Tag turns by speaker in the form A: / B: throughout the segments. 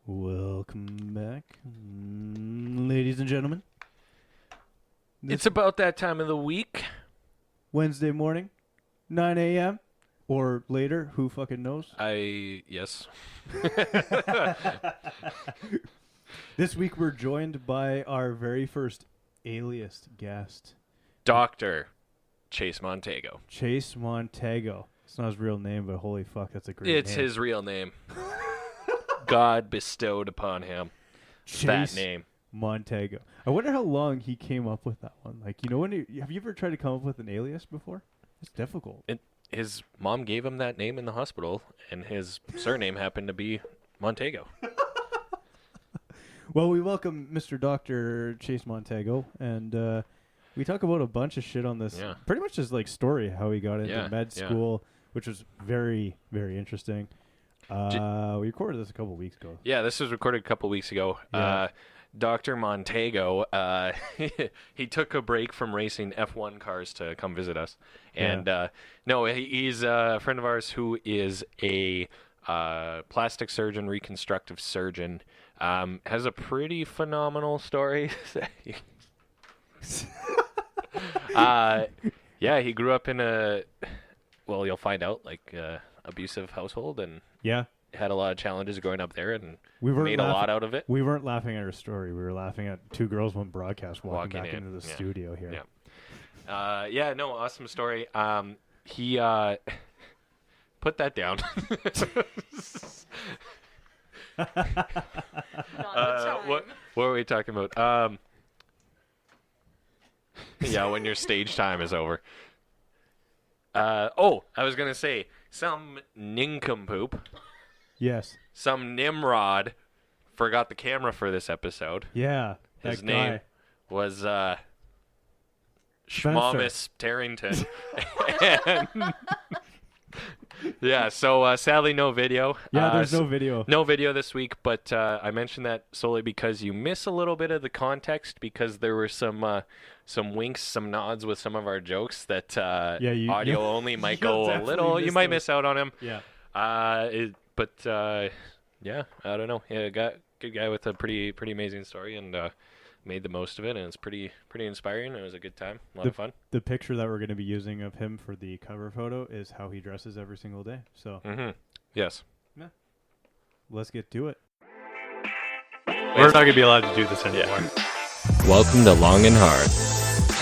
A: Welcome back, ladies and gentlemen.
B: It's about that time of the week.
A: Wednesday morning, 9 a.m. or later, who fucking knows?
B: Yes.
A: This week we're joined by our very first aliased guest,
B: Dr. Chase Montego.
A: Chase Montego. It's not his real name, but holy fuck, that's a great name.
B: It's his real name. God bestowed upon him that name.
A: Montego. I wonder how long he came up with that one. Like, you know, have you ever tried to come up with an alias before? It's difficult.
B: His mom gave him that name in the hospital, and his surname happened to be Montego.
A: Well, we welcome Mr. Dr. Chase Montego, and we talk about a bunch of shit on this.
B: Yeah.
A: Pretty much his like story, how he got into med school, which was very, very interesting. We recorded this a couple weeks ago.
B: Yeah, this was recorded a couple weeks ago.
A: Yeah.
B: Dr. Montego, he took a break from racing F1 cars to come visit us. And he's a friend of ours who is a plastic surgeon, reconstructive surgeon. Has a pretty phenomenal story. He grew up in you'll find out, abusive household, and had a lot of challenges growing up there, and made a lot out of it.
A: We weren't laughing at her story. We were laughing at two girls, one broadcast walking back into the studio here.
B: Yeah. Awesome story. He put that down. What were we talking about? When your stage time is over. I was going to say, some nincompoop.
A: Yes.
B: Some Nimrod forgot the camera for this episode.
A: Yeah.
B: His name was Schmammus Tarrington. So sadly no video.
A: Yeah, there's no video.
B: No video this week, but I mentioned that solely because you miss a little bit of the context, because there were some winks, some nods with some of our jokes that audio only might go a little. You might miss out on him.
A: Yeah.
B: I don't know. Yeah, good guy with a pretty amazing story, and made the most of it, and it's pretty inspiring. It was a good time, a lot of fun.
A: The picture that we're going to be using of him for the cover photo is how he dresses every single day. So,
B: yes.
A: Yeah. Let's get to it.
C: We're not going to be allowed to do this anymore.
B: Welcome to Long and Hard.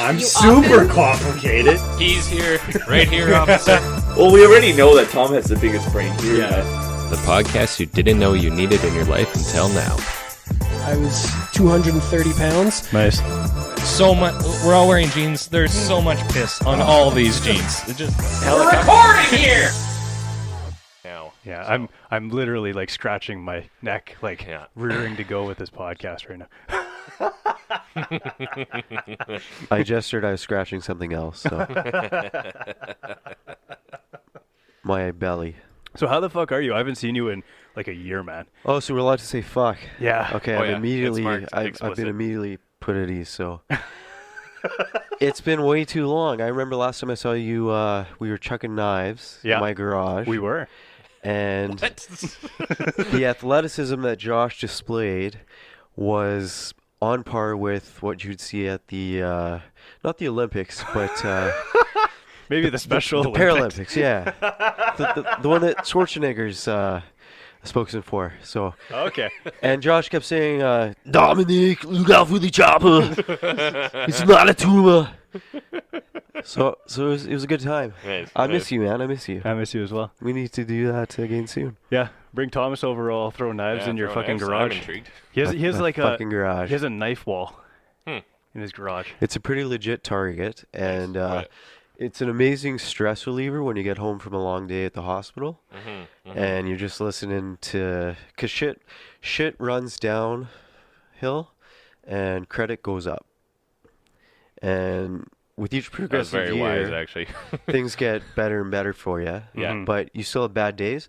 C: I'm super complicated.
B: He's here, right here, officer.
C: Well, we already know that Tom has the biggest brain here.
B: Yeah. The podcast you didn't know you needed in your life until now.
D: I was 230 pounds.
A: Nice.
E: So much. We're all wearing jeans. There's so much piss on all these jeans. It just
B: We're recording here. Now.
C: Yeah, I'm literally like scratching my neck, rearing to go with this podcast right now.
F: I gestured I was scratching something else, so. My belly.
C: So how the fuck are you? I haven't seen you in like a year, man.
F: Oh, so we're allowed to say fuck.
C: Yeah.
F: Okay,
B: I've
F: been immediately put at ease, so. It's been way too long. I remember last time I saw you, we were chucking knives in my garage.
C: We were.
F: And the athleticism that Josh displayed was on par with what you'd see at the, not the Olympics, but...
C: Maybe the Special
F: the
C: Olympics.
F: Paralympics, yeah. the one that Schwarzenegger's a spokesman for. So
C: okay.
F: And Josh kept saying, Dominic, look out for the chopper. It's not a tumor. So it was a good time.
B: Nice,
F: I miss you, man. I miss you.
C: I miss you as well.
F: We need to do that again soon.
C: Yeah. Bring Thomas over. I'll throw knives in your fucking garage.
B: I'm intrigued.
C: He has like
F: fucking garage.
C: He has a knife wall in his garage.
F: It's a pretty legit target, and it's an amazing stress reliever when you get home from a long day at the hospital, and you're just listening to, because shit runs downhill, and credit goes up, and with each progressive
B: very
F: year,
B: wise, actually.
F: things get better and better for you.
B: Yeah.
F: But you still have bad days.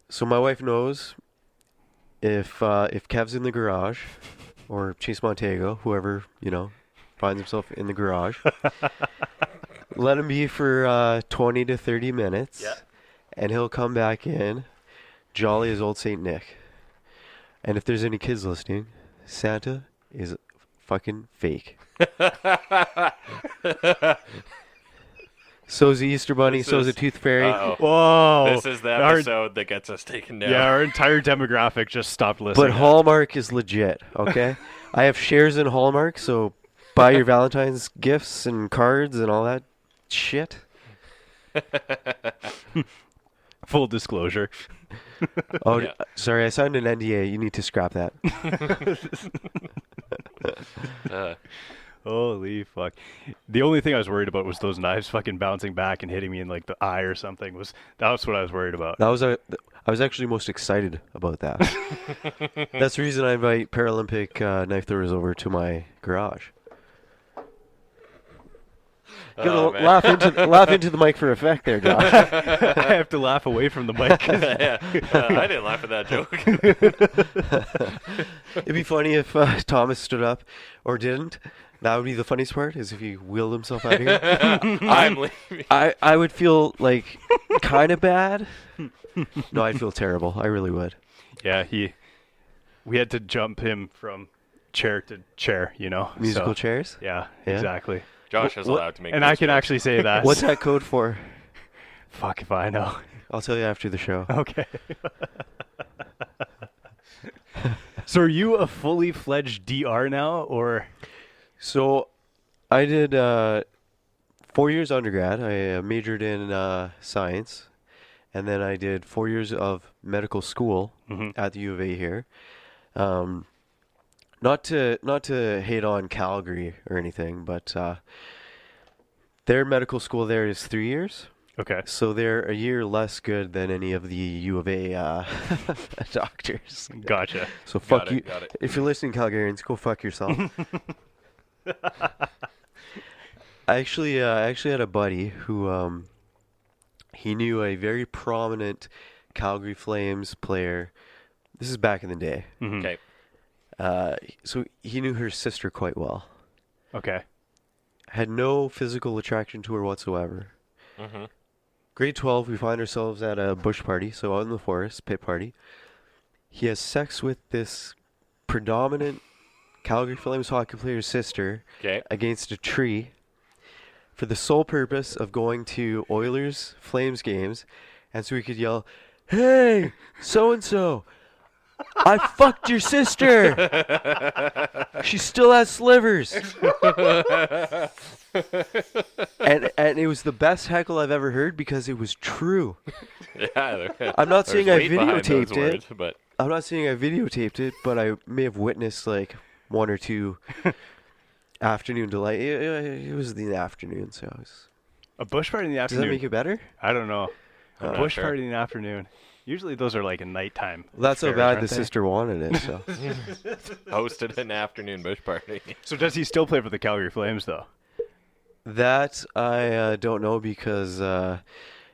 F: So my wife knows if Kev's in the garage, or Chase Montego, whoever finds himself in the garage. Let him be for 20 to 30 minutes, and he'll come back in jolly as old St. Nick. And if there's any kids listening, Santa is fucking fake. So's the Easter Bunny, so's the Tooth Fairy.
C: Whoa.
B: This is the episode that gets us taken down.
C: Yeah, our entire demographic just stopped listening.
F: But Hallmark is legit, okay? I have shares in Hallmark, so buy your Valentine's gifts and cards and all that shit.
C: Full disclosure.
F: Oh,
B: Yeah.
F: Sorry, I signed an NDA. You need to scrap that.
C: Holy fuck. The only thing I was worried about was those knives fucking bouncing back and hitting me in like the eye or something. That's what I was worried about.
F: I was actually most excited about that. That's the reason I invite Paralympic knife throwers over to my garage. You gotta laugh into the mic for effect there, Josh.
C: I have to laugh away from the mic.
B: I didn't laugh at that joke.
F: It'd be funny if Thomas stood up or didn't. That would be the funniest part, is if he wheeled himself out of here.
B: I'm leaving.
F: I would feel like kind of bad. No, I'd feel terrible. I really would.
C: Yeah, we had to jump him from chair to chair, you know.
F: Musical
C: so,
F: chairs?
C: Yeah,
F: Yeah.
C: exactly.
B: Josh is allowed to make
C: And
B: those
C: I can
B: jokes.
C: actually say that.
F: What's that code for?
C: Fuck if I know.
F: I'll tell you after the show.
C: Okay. So are you a fully fledged DR now, or?
F: So I did 4 years undergrad. I majored in science. And then I did 4 years of medical school at the U of A here. Not to hate on Calgary or anything, but their medical school there is 3 years.
C: Okay.
F: So they're a year less good than any of the U of A doctors.
C: Gotcha.
F: So fuck
B: Got it,
F: you.
B: got it.
F: If you're listening, Calgarians, go fuck yourself. I actually had a buddy who he knew a very prominent Calgary Flames player. This is back in the day.
B: Okay.
F: So he knew her sister quite well.
C: Okay.
F: Had no physical attraction to her whatsoever.
B: Mm-hmm.
F: Grade 12, we find ourselves at a bush party, so out in the forest, pit party. He has sex with this predominant Calgary Flames hockey player's sister against a tree for the sole purpose of going to Oilers Flames games, and so he could yell, "Hey, so-and-so, I fucked your sister. She still has slivers." and it was the best heckle I've ever heard because it was true.
B: Yeah.
F: I'm not saying I
B: weight behind those
F: videotaped it.
B: words, but
F: I'm not saying I videotaped it, but I may have witnessed like one or two afternoon delight. It was the afternoon, so it was...
C: A bush party in the
F: Does
C: afternoon.
F: that make it better?
C: I don't know. A
B: I'm not
C: bush
B: sure.
C: party in the afternoon. Usually those are like a nighttime.
F: Well, that's how
C: affairs,
F: bad
C: aren't
F: the
C: they?
F: sister wanted it. So
B: hosted an afternoon bush party.
C: So does he still play for the Calgary Flames though?
F: that I don't know because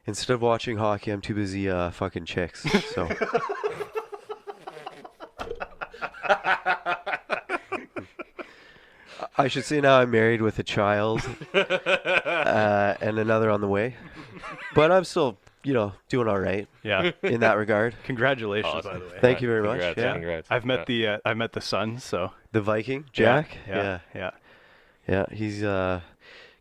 F: instead of watching hockey, I'm too busy fucking chicks. So. I should say now I'm married with a child and another on the way. But I'm still, doing all right
C: Yeah.
F: in that regard.
C: Congratulations,
B: Awesome.
C: by the way.
F: Thank you very much.
B: Congrats,
F: Yeah.
B: congrats.
C: I've met the son, so
F: The Viking, Jack.
C: Yeah.
F: Yeah, he's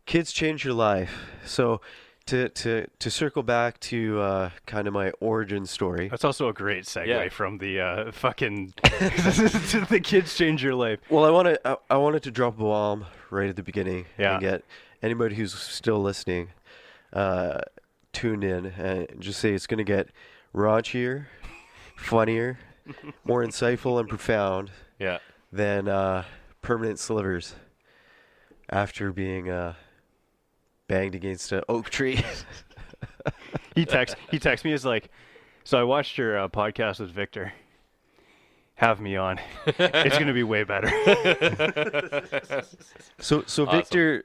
F: kids change your life. So to circle back to kind of my origin story.
C: That's also a great segue
B: Yeah.
C: from the fucking to the kids change your life.
F: Well, I wanted to drop a bomb right at the beginning and get anybody who's still listening tuned in and just say it's going to get raunchier, funnier, more insightful and profound than permanent slivers after being banged against an oak tree.
C: He texts me, he's like, so I watched your podcast with Victor. Have me on. It's going to be way better.
F: So
B: Awesome.
F: Victor,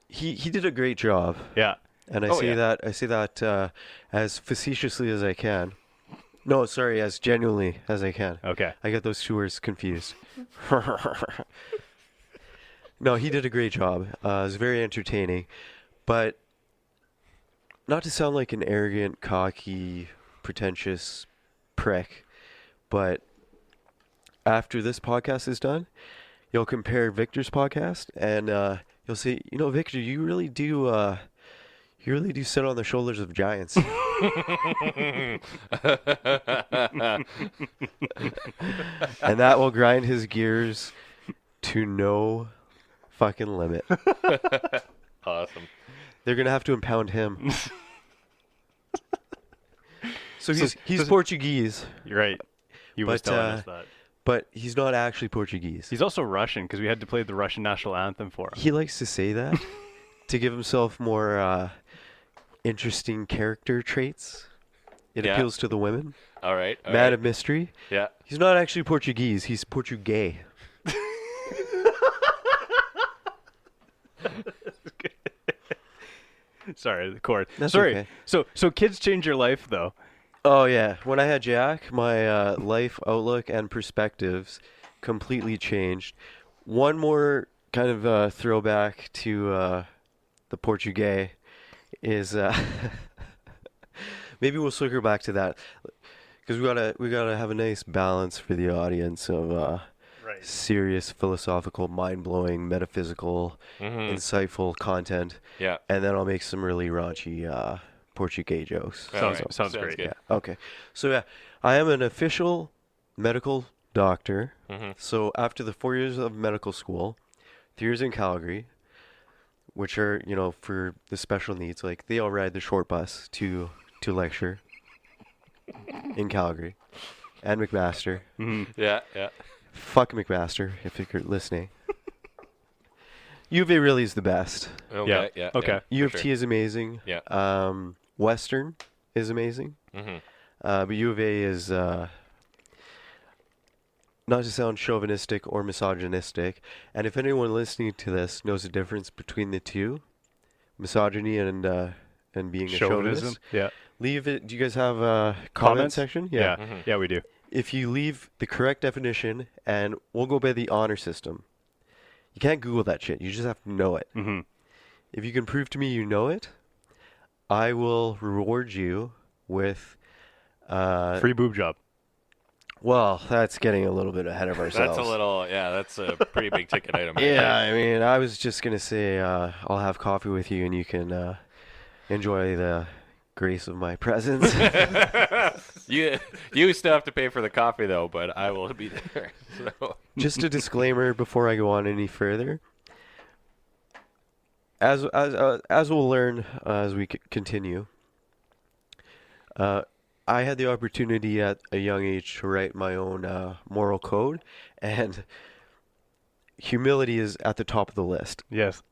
F: he did a great job.
C: Yeah.
F: And I say that as facetiously as I can. No, sorry, as genuinely as I can.
C: Okay.
F: I get those two words confused. No, he did a great job. It was very entertaining. But not to sound like an arrogant, cocky, pretentious prick, but after this podcast is done, you'll compare Victor's podcast, and you'll say, Victor, you really do sit on the shoulders of giants. And that will grind his gears to no fucking limit.
B: Awesome.
F: They're gonna have to impound him. So he's Portuguese.
C: You're right. He was telling us that.
F: But he's not actually Portuguese.
C: He's also Russian because we had to play the Russian national anthem for him.
F: He likes to say that to give himself more interesting character traits. It appeals to the women.
B: All right.
F: Man of mystery.
B: Yeah.
F: He's not actually Portuguese. He's Portuguese.
C: Sorry, the chord.
F: That's
C: Sorry.
F: okay.
C: So kids change your life, though.
F: Oh, yeah. When I had Jack, my life outlook and perspectives completely changed. One more kind of throwback to the Portuguese is maybe we'll circle back to that because we gotta have a nice balance for the audience of serious, philosophical, mind-blowing, metaphysical, insightful content.
B: Yeah.
F: And then I'll make some really raunchy Portuguese jokes.
C: Sounds great.
B: Good.
F: Yeah. Okay. So yeah, I am an official medical doctor. So after the 4 years of medical school, 3 years in Calgary, which are, for the special needs, like they all ride the short bus to lecture in Calgary and McMaster.
B: Yeah.
F: Fuck McMaster if you're listening. U of A really is the best.
B: Okay. Yeah.
C: Okay.
F: U of T is amazing.
B: Yeah.
F: Western is amazing. But U of A is, not to sound chauvinistic or misogynistic, and if anyone listening to this knows the difference between the two, misogyny and being a chauvinist, leave it. Do you guys have a comment section?
C: Yeah. Yeah, we do.
F: If you leave the correct definition, and we'll go by the honor system. You can't Google that shit. You just have to know it. If you can prove to me you know it, I will reward you with
C: free boob job.
F: Well, that's getting a little bit ahead of ourselves.
B: That's a pretty big ticket item.
F: Yeah, I mean, I was just going to say I'll have coffee with you and you can enjoy the grace of my presence.
B: You still have to pay for the coffee, though, but I will be there. So.
F: Just a disclaimer before I go on any further. As we'll learn as we continue, I had the opportunity at a young age to write my own moral code, and humility is at the top of the list.
C: Yes.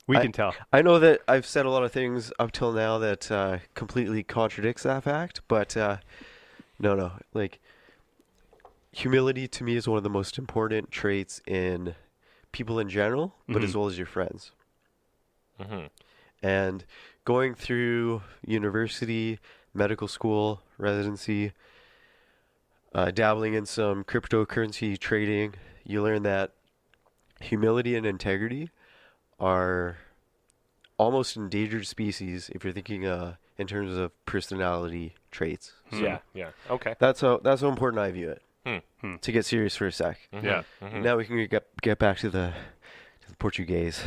C: We can tell.
F: I know that I've said a lot of things up till now that completely contradicts that fact, but no. Like, humility to me is one of the most important traits in people in general, but as well as your friends. And going through university, medical school, residency, dabbling in some cryptocurrency trading, you learn that humility and integrity are almost endangered species if you're thinking in terms of personality traits.
B: Yeah. Okay.
F: That's how important I view it. To get serious for a sec.
C: Yeah.
F: Now we can get back to the Portuguese.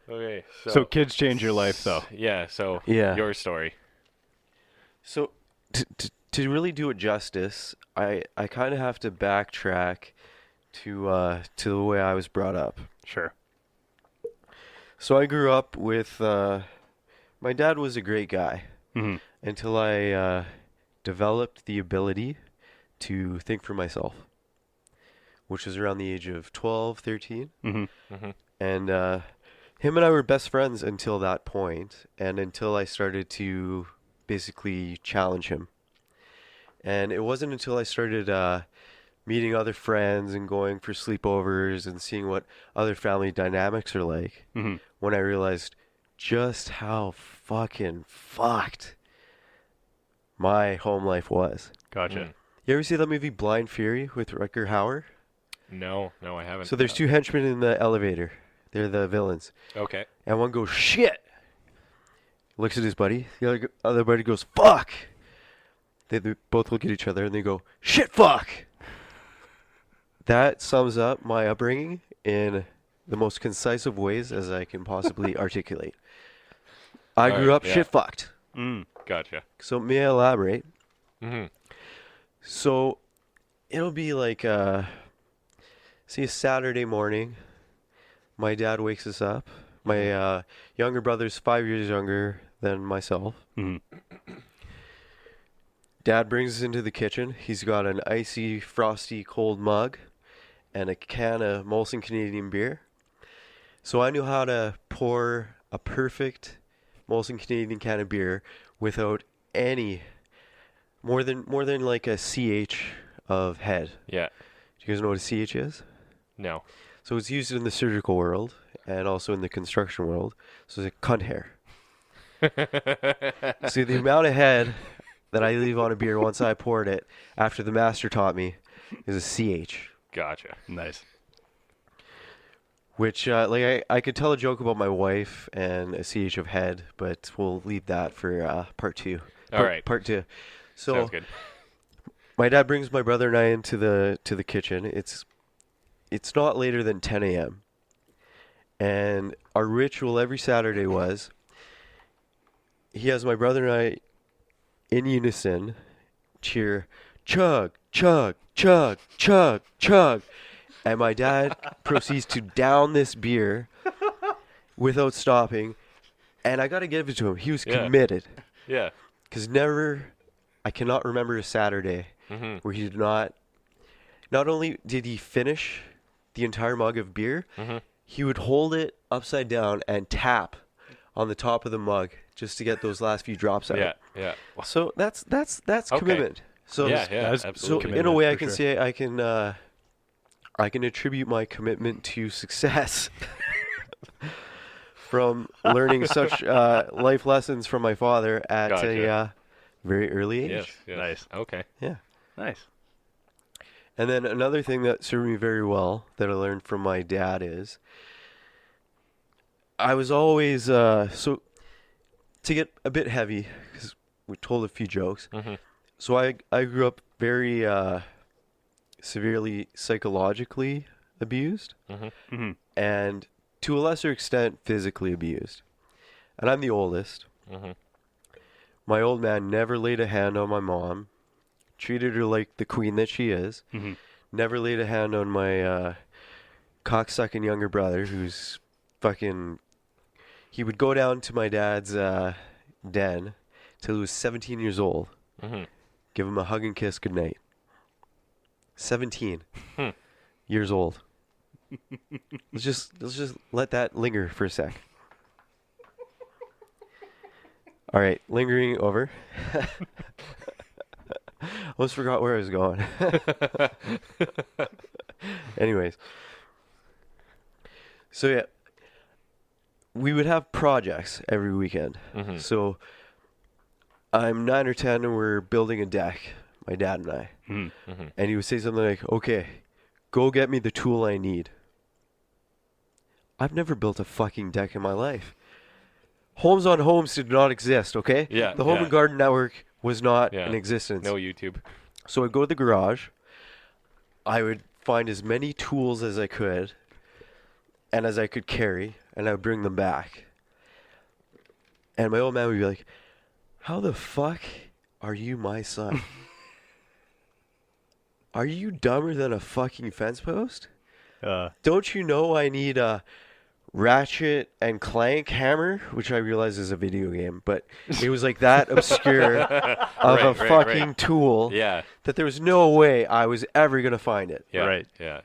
B: Okay.
C: So kids change your life, though.
B: Yeah. So your story.
F: So to really do it justice, I kind of have to backtrack to the way I was brought up.
C: Sure.
F: So I grew up with my dad was a great guy until I developed the ability to think for myself, which was around the age of 12, 13. And him and I were best friends until that point, and until I started to basically challenge him. And it wasn't until I started meeting other friends and going for sleepovers and seeing what other family dynamics are like when I realized just how fucking fucked my home life was.
C: Gotcha.
F: You ever see that movie Blind Fury with Rutger Hauer?
B: No, I haven't.
F: So there's two henchmen in the elevator. They're the villains.
B: Okay.
F: And one goes, shit! looks at his buddy. The other buddy goes, fuck! They both look at each other and they go, shit, fuck! That sums up my upbringing in the most concise of ways as I can possibly articulate. I grew up shit fucked.
B: Gotcha.
F: So may I elaborate?
B: Mm-hmm.
F: So it'll be like, see, a Saturday morning. My dad wakes us up. My younger brother's 5 years younger than myself.
C: Mm-hmm.
F: Dad brings us into the kitchen. He's got an icy, frosty, cold mug and a can of Molson Canadian beer. So I knew how to pour a perfect Molson Canadian can of beer without any more than like a CH of head.
B: Yeah.
F: Do you guys know what a CH is?
B: No.
F: So it's used in the surgical world and also in the construction world. So it's a cunt hair. See, the amount of head that I leave on a beer once I poured it after the master taught me is a CH.
B: Gotcha.
C: Nice.
F: Which, I could tell a joke about my wife and a CH of head, but we'll leave that for part two.
B: All right.
F: Part two. So
B: Sounds good.
F: my dad brings my brother and I into the kitchen. It's not later than 10 a.m. And our ritual every Saturday was he has my brother and I in unison cheer, chug, chug, chug, chug, chug. And my dad proceeds to down this beer without stopping. And I got to give it to him. He was committed.
B: Yeah.
F: Because I cannot remember a Saturday where he did not only did he finish the entire mug of beer, he would hold it upside down and tap on the top of the mug just to get those last few drops out.
B: Yeah.
F: So that's commitment. So
B: absolutely.
F: So in a way, I can say I can attribute my commitment to success from learning such life lessons from my father at a very early age.
B: Yes.
C: Nice.
B: Okay.
F: Yeah.
C: Nice.
F: And then another thing that served me very well that I learned from my dad is I was always, so to get a bit heavy, because we told a few jokes, so I grew up very severely psychologically abused and to a lesser extent physically abused. And I'm the oldest. My old man never laid a hand on my mom, treated her like the queen that she is, never laid a hand on my cocksucking younger brother who's fucking... He would go down to my dad's den till he was 17 years old, give him a hug and kiss goodnight. 17 years old. Let's just let that linger for a sec. All right, lingering over. Almost forgot where I was going. Anyways. So yeah, we would have projects every weekend. So I'm 9 or 10 and we're building a deck, my dad and I. And he would say something like, okay, go get me the tool I need. I've never built a fucking deck in my life. Homes on Homes did not exist, okay?
B: Yeah.
F: The Home and Garden Network was not in existence.
B: No YouTube.
F: So I'd go to the garage. I would find as many tools as I could and as I could carry, and I would bring them back. And my old man would be like, how the fuck are you my son? Are you dumber than a fucking fence post? Don't you know I need a Ratchet and Clank hammer, which I realize is a video game, but it was like that obscure of a fucking tool that there was no way I was ever going to find it.
B: Yeah.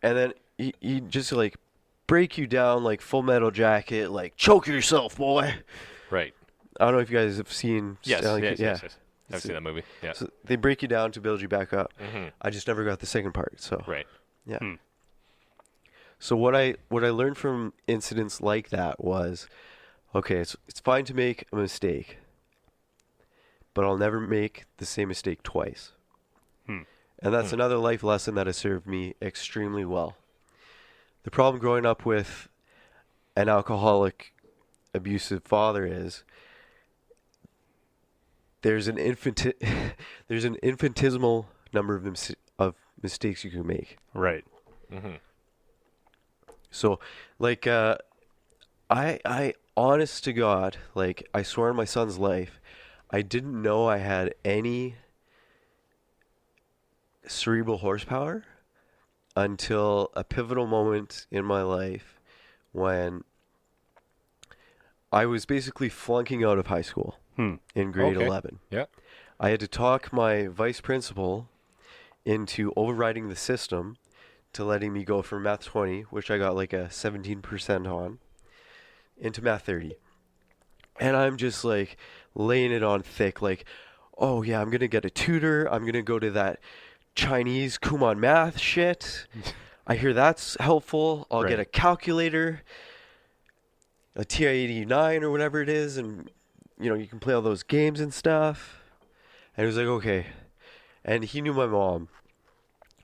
F: And then he just like break you down like Full Metal Jacket, like choke yourself, boy.
B: Right.
F: I don't know if you guys have seen.
B: Yes. I've seen that movie. Yeah.
F: So they break you down to build you back up. I just never got the second part. So yeah. So what I learned from incidents like that was, okay, it's fine to make a mistake, but I'll never make the same mistake twice. And that's another life lesson that has served me extremely well. The problem growing up with an alcoholic abusive father is, there's an infinitesimal number of mistakes you can make.
C: Right.
B: Mm-hmm.
F: So, like, I honest to God, like, I swear on my son's life, I didn't know I had any cerebral horsepower until a pivotal moment in my life when I was basically flunking out of high school in grade 11.
B: Yeah.
F: I had to talk my vice principal into overriding the system to letting me go from Math 20, which I got like a 17% on, into Math 30. And I'm just like laying it on thick, like, oh yeah, I'm going to get a tutor. I'm going to go to that Chinese Kumon math shit. I hear that's helpful. I'll get a calculator, a TI-89 or whatever it is, and you know, you can play all those games and stuff. And he was like, okay. And he knew my mom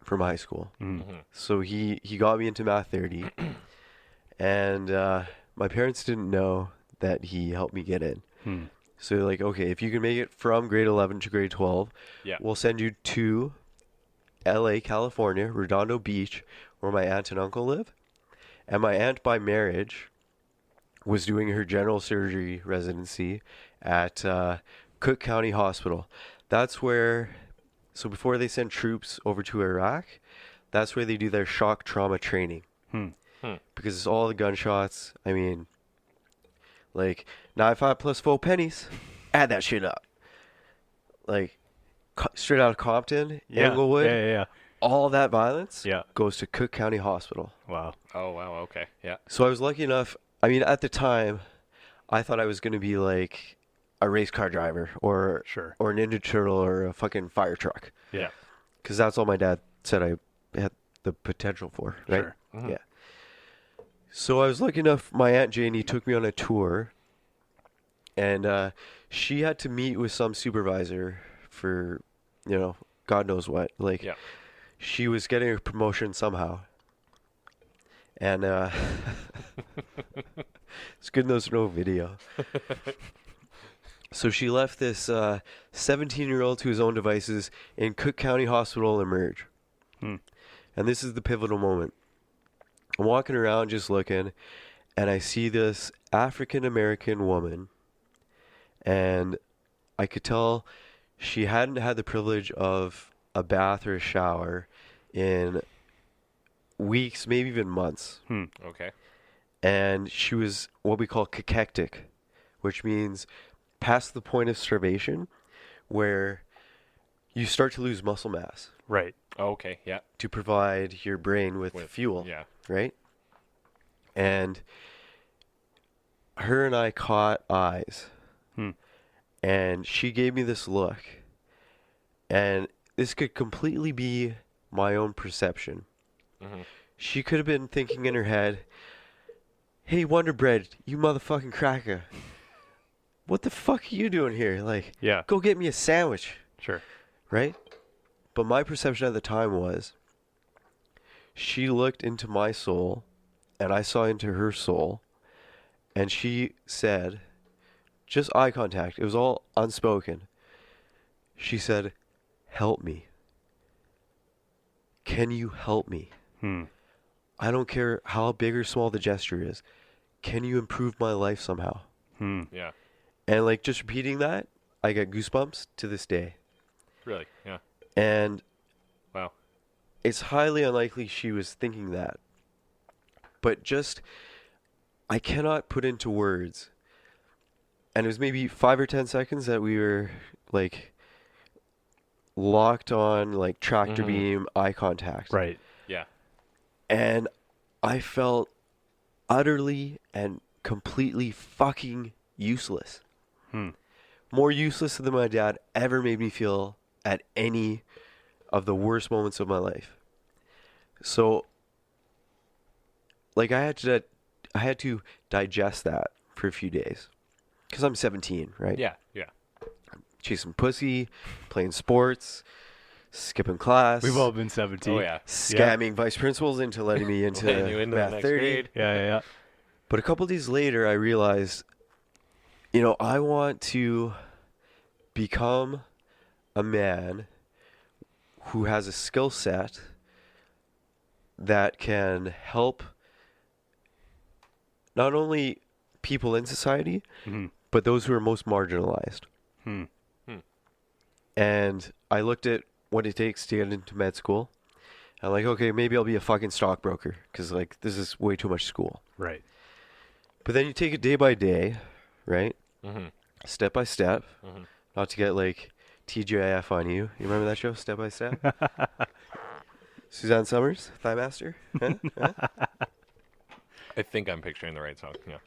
F: from high school.
B: Mm-hmm.
F: So he got me into Math 30. And my parents didn't know that he helped me get in. So they're like, okay, if you can make it from grade 11 to grade 12, we'll send you to L.A., California, Redondo Beach, where my aunt and uncle live. And my aunt, by marriage, was doing her general surgery residency at Cook County Hospital. That's where, so before they send troops over to Iraq, that's where they do their shock trauma training. Because it's all the gunshots. I mean, like, 9.5 plus 4 pennies. Add that shit up. Like, straight out of Compton, Englewood. All that violence goes to Cook County Hospital.
C: Wow.
B: Oh, wow. Okay. Yeah.
F: So I was lucky enough. I mean, at the time, I thought I was going to be like a race car driver or a Ninja Turtle or a fucking fire truck.
C: Yeah.
F: Because that's all my dad said I had the potential for, right?
C: Sure.
B: Mm-hmm.
F: Yeah. So I was lucky enough, my Aunt Janie took me on a tour, and she had to meet with some supervisor for, you know, God knows what. Like, she was getting a promotion somehow. And it's good there's no video. So she left this 17-year-old to his own devices in Cook County Hospital and emerge. And this is the pivotal moment. I'm walking around just looking, and I see this African-American woman, and I could tell she hadn't had the privilege of a bath or a shower in weeks, maybe even months.
B: Okay.
F: And she was what we call cachectic, which means past the point of starvation, where you start to lose muscle mass.
C: Right.
B: Oh, okay. Yeah.
F: To provide your brain with fuel.
B: Yeah.
F: Right? And her and I caught eyes. And she gave me this look. And this could completely be my own perception. She could have been thinking in her head, hey, Wonder Bread, you motherfucking cracker. What the fuck are you doing here? Like, go get me a sandwich.
C: Sure.
F: Right? But my perception at the time was, she looked into my soul, and I saw into her soul, and she said, just eye contact, it was all unspoken. She said, help me. Can you help me? I don't care how big or small the gesture is. Can you improve my life somehow?
B: Yeah.
F: And like just repeating that, I get goosebumps to this day.
B: Really? Yeah.
F: And
B: wow,
F: it's highly unlikely she was thinking that. But just, I cannot put into words. And it was maybe 5 or 10 seconds that we were like locked on like tractor beam eye contact.
C: Right.
B: Yeah.
F: And I felt utterly and completely fucking useless. More useless than my dad ever made me feel at any of the worst moments of my life. So, like, I had to digest that for a few days. Because I'm 17, right?
B: Yeah, yeah.
F: Chasing pussy, playing sports, skipping class.
C: We've all been 17.
B: Oh, yeah.
F: Scamming vice principals into letting me into
B: Letting you into the
F: Math
B: next
F: 30.
B: grade.
C: Yeah.
F: But a couple days later, I realized I want to become a man who has a skill set that can help not only people in society, but those who are most marginalized. And I looked at what it takes to get into med school. I'm like, okay, maybe I'll be a fucking stockbroker because, like, this is way too much school.
C: Right.
F: But then you take it day by day, right? Step by step. Not to get, like, TGIF on you. You remember that show, Step by Step? Suzanne Summers, Thigh Master? Huh?
B: I think I'm picturing the right song. Yeah.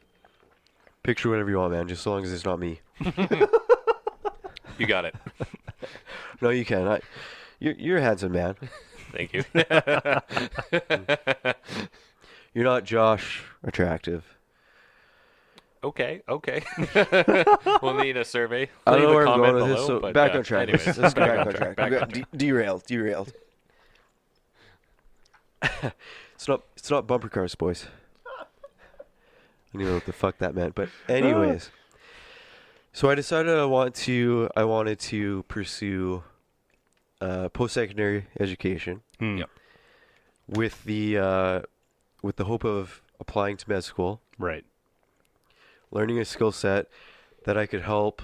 F: Picture whatever you want, man, just so long as it's not me.
B: You got it.
F: No, you can. You're a handsome man.
B: Thank you.
F: You're not Josh attractive.
B: Okay. We'll need a survey.
F: I don't know
B: Leave a
F: where I'm
B: comment
F: going with this,
B: below,
F: so
B: but,
F: back on track.
B: anyways,
F: Let's go back on
B: track.
F: track. Derailed. It's not bumper cars, boys. I don't even know what the fuck that meant, but anyways. So I decided I wanted to pursue post-secondary education.
B: Yep.
F: With the hope of applying to med school.
C: Right.
F: Learning a skill set that I could help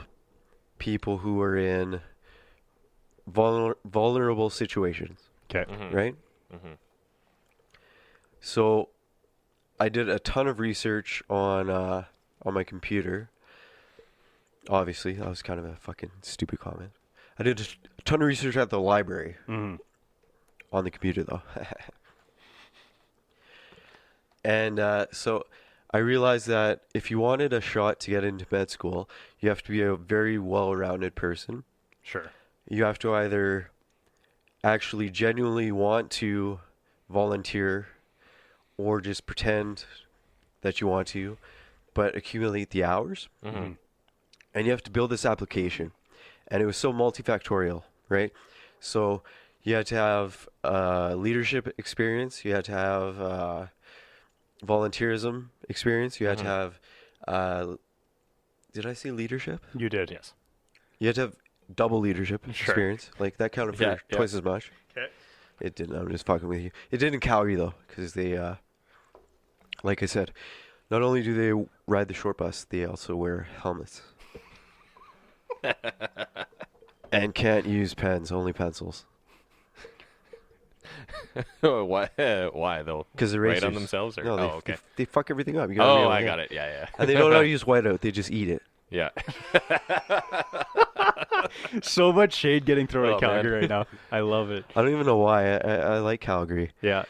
F: people who are in vulnerable situations.
C: Okay.
F: Right? So I did a ton of research on my computer. Obviously, that was kind of a fucking stupid comment. I did a ton of research at the library. On the computer, though. And so I realized that if you wanted a shot to get into med school, you have to be a very well-rounded person.
C: Sure.
F: You have to either actually genuinely want to volunteer or just pretend that you want to, but accumulate the hours. And you have to build this application. And it was so multifactorial, right? So you had to have leadership experience. You had to have volunteerism experience. You had to have, did I say leadership?
C: You did, yes.
F: You had to have double leadership experience. Like that counted for twice as much.
C: Okay.
F: It didn't. I'm just fucking with you. It did in Calgary though, because they, like I said, not only do they ride the short bus, they also wear helmets. And can't use pens, only pencils.
B: Why though?
F: Because they're
B: Write
F: racers.
B: on themselves? Or?
F: No,
B: okay.
F: they fuck everything up. You gotta
B: I got it. Yeah.
F: And they don't know how to use whiteout. They just eat it.
B: Yeah.
C: So much shade getting thrown
B: Oh,
C: at Calgary right now. I love it.
F: I don't even know why. I like Calgary.
C: Yeah.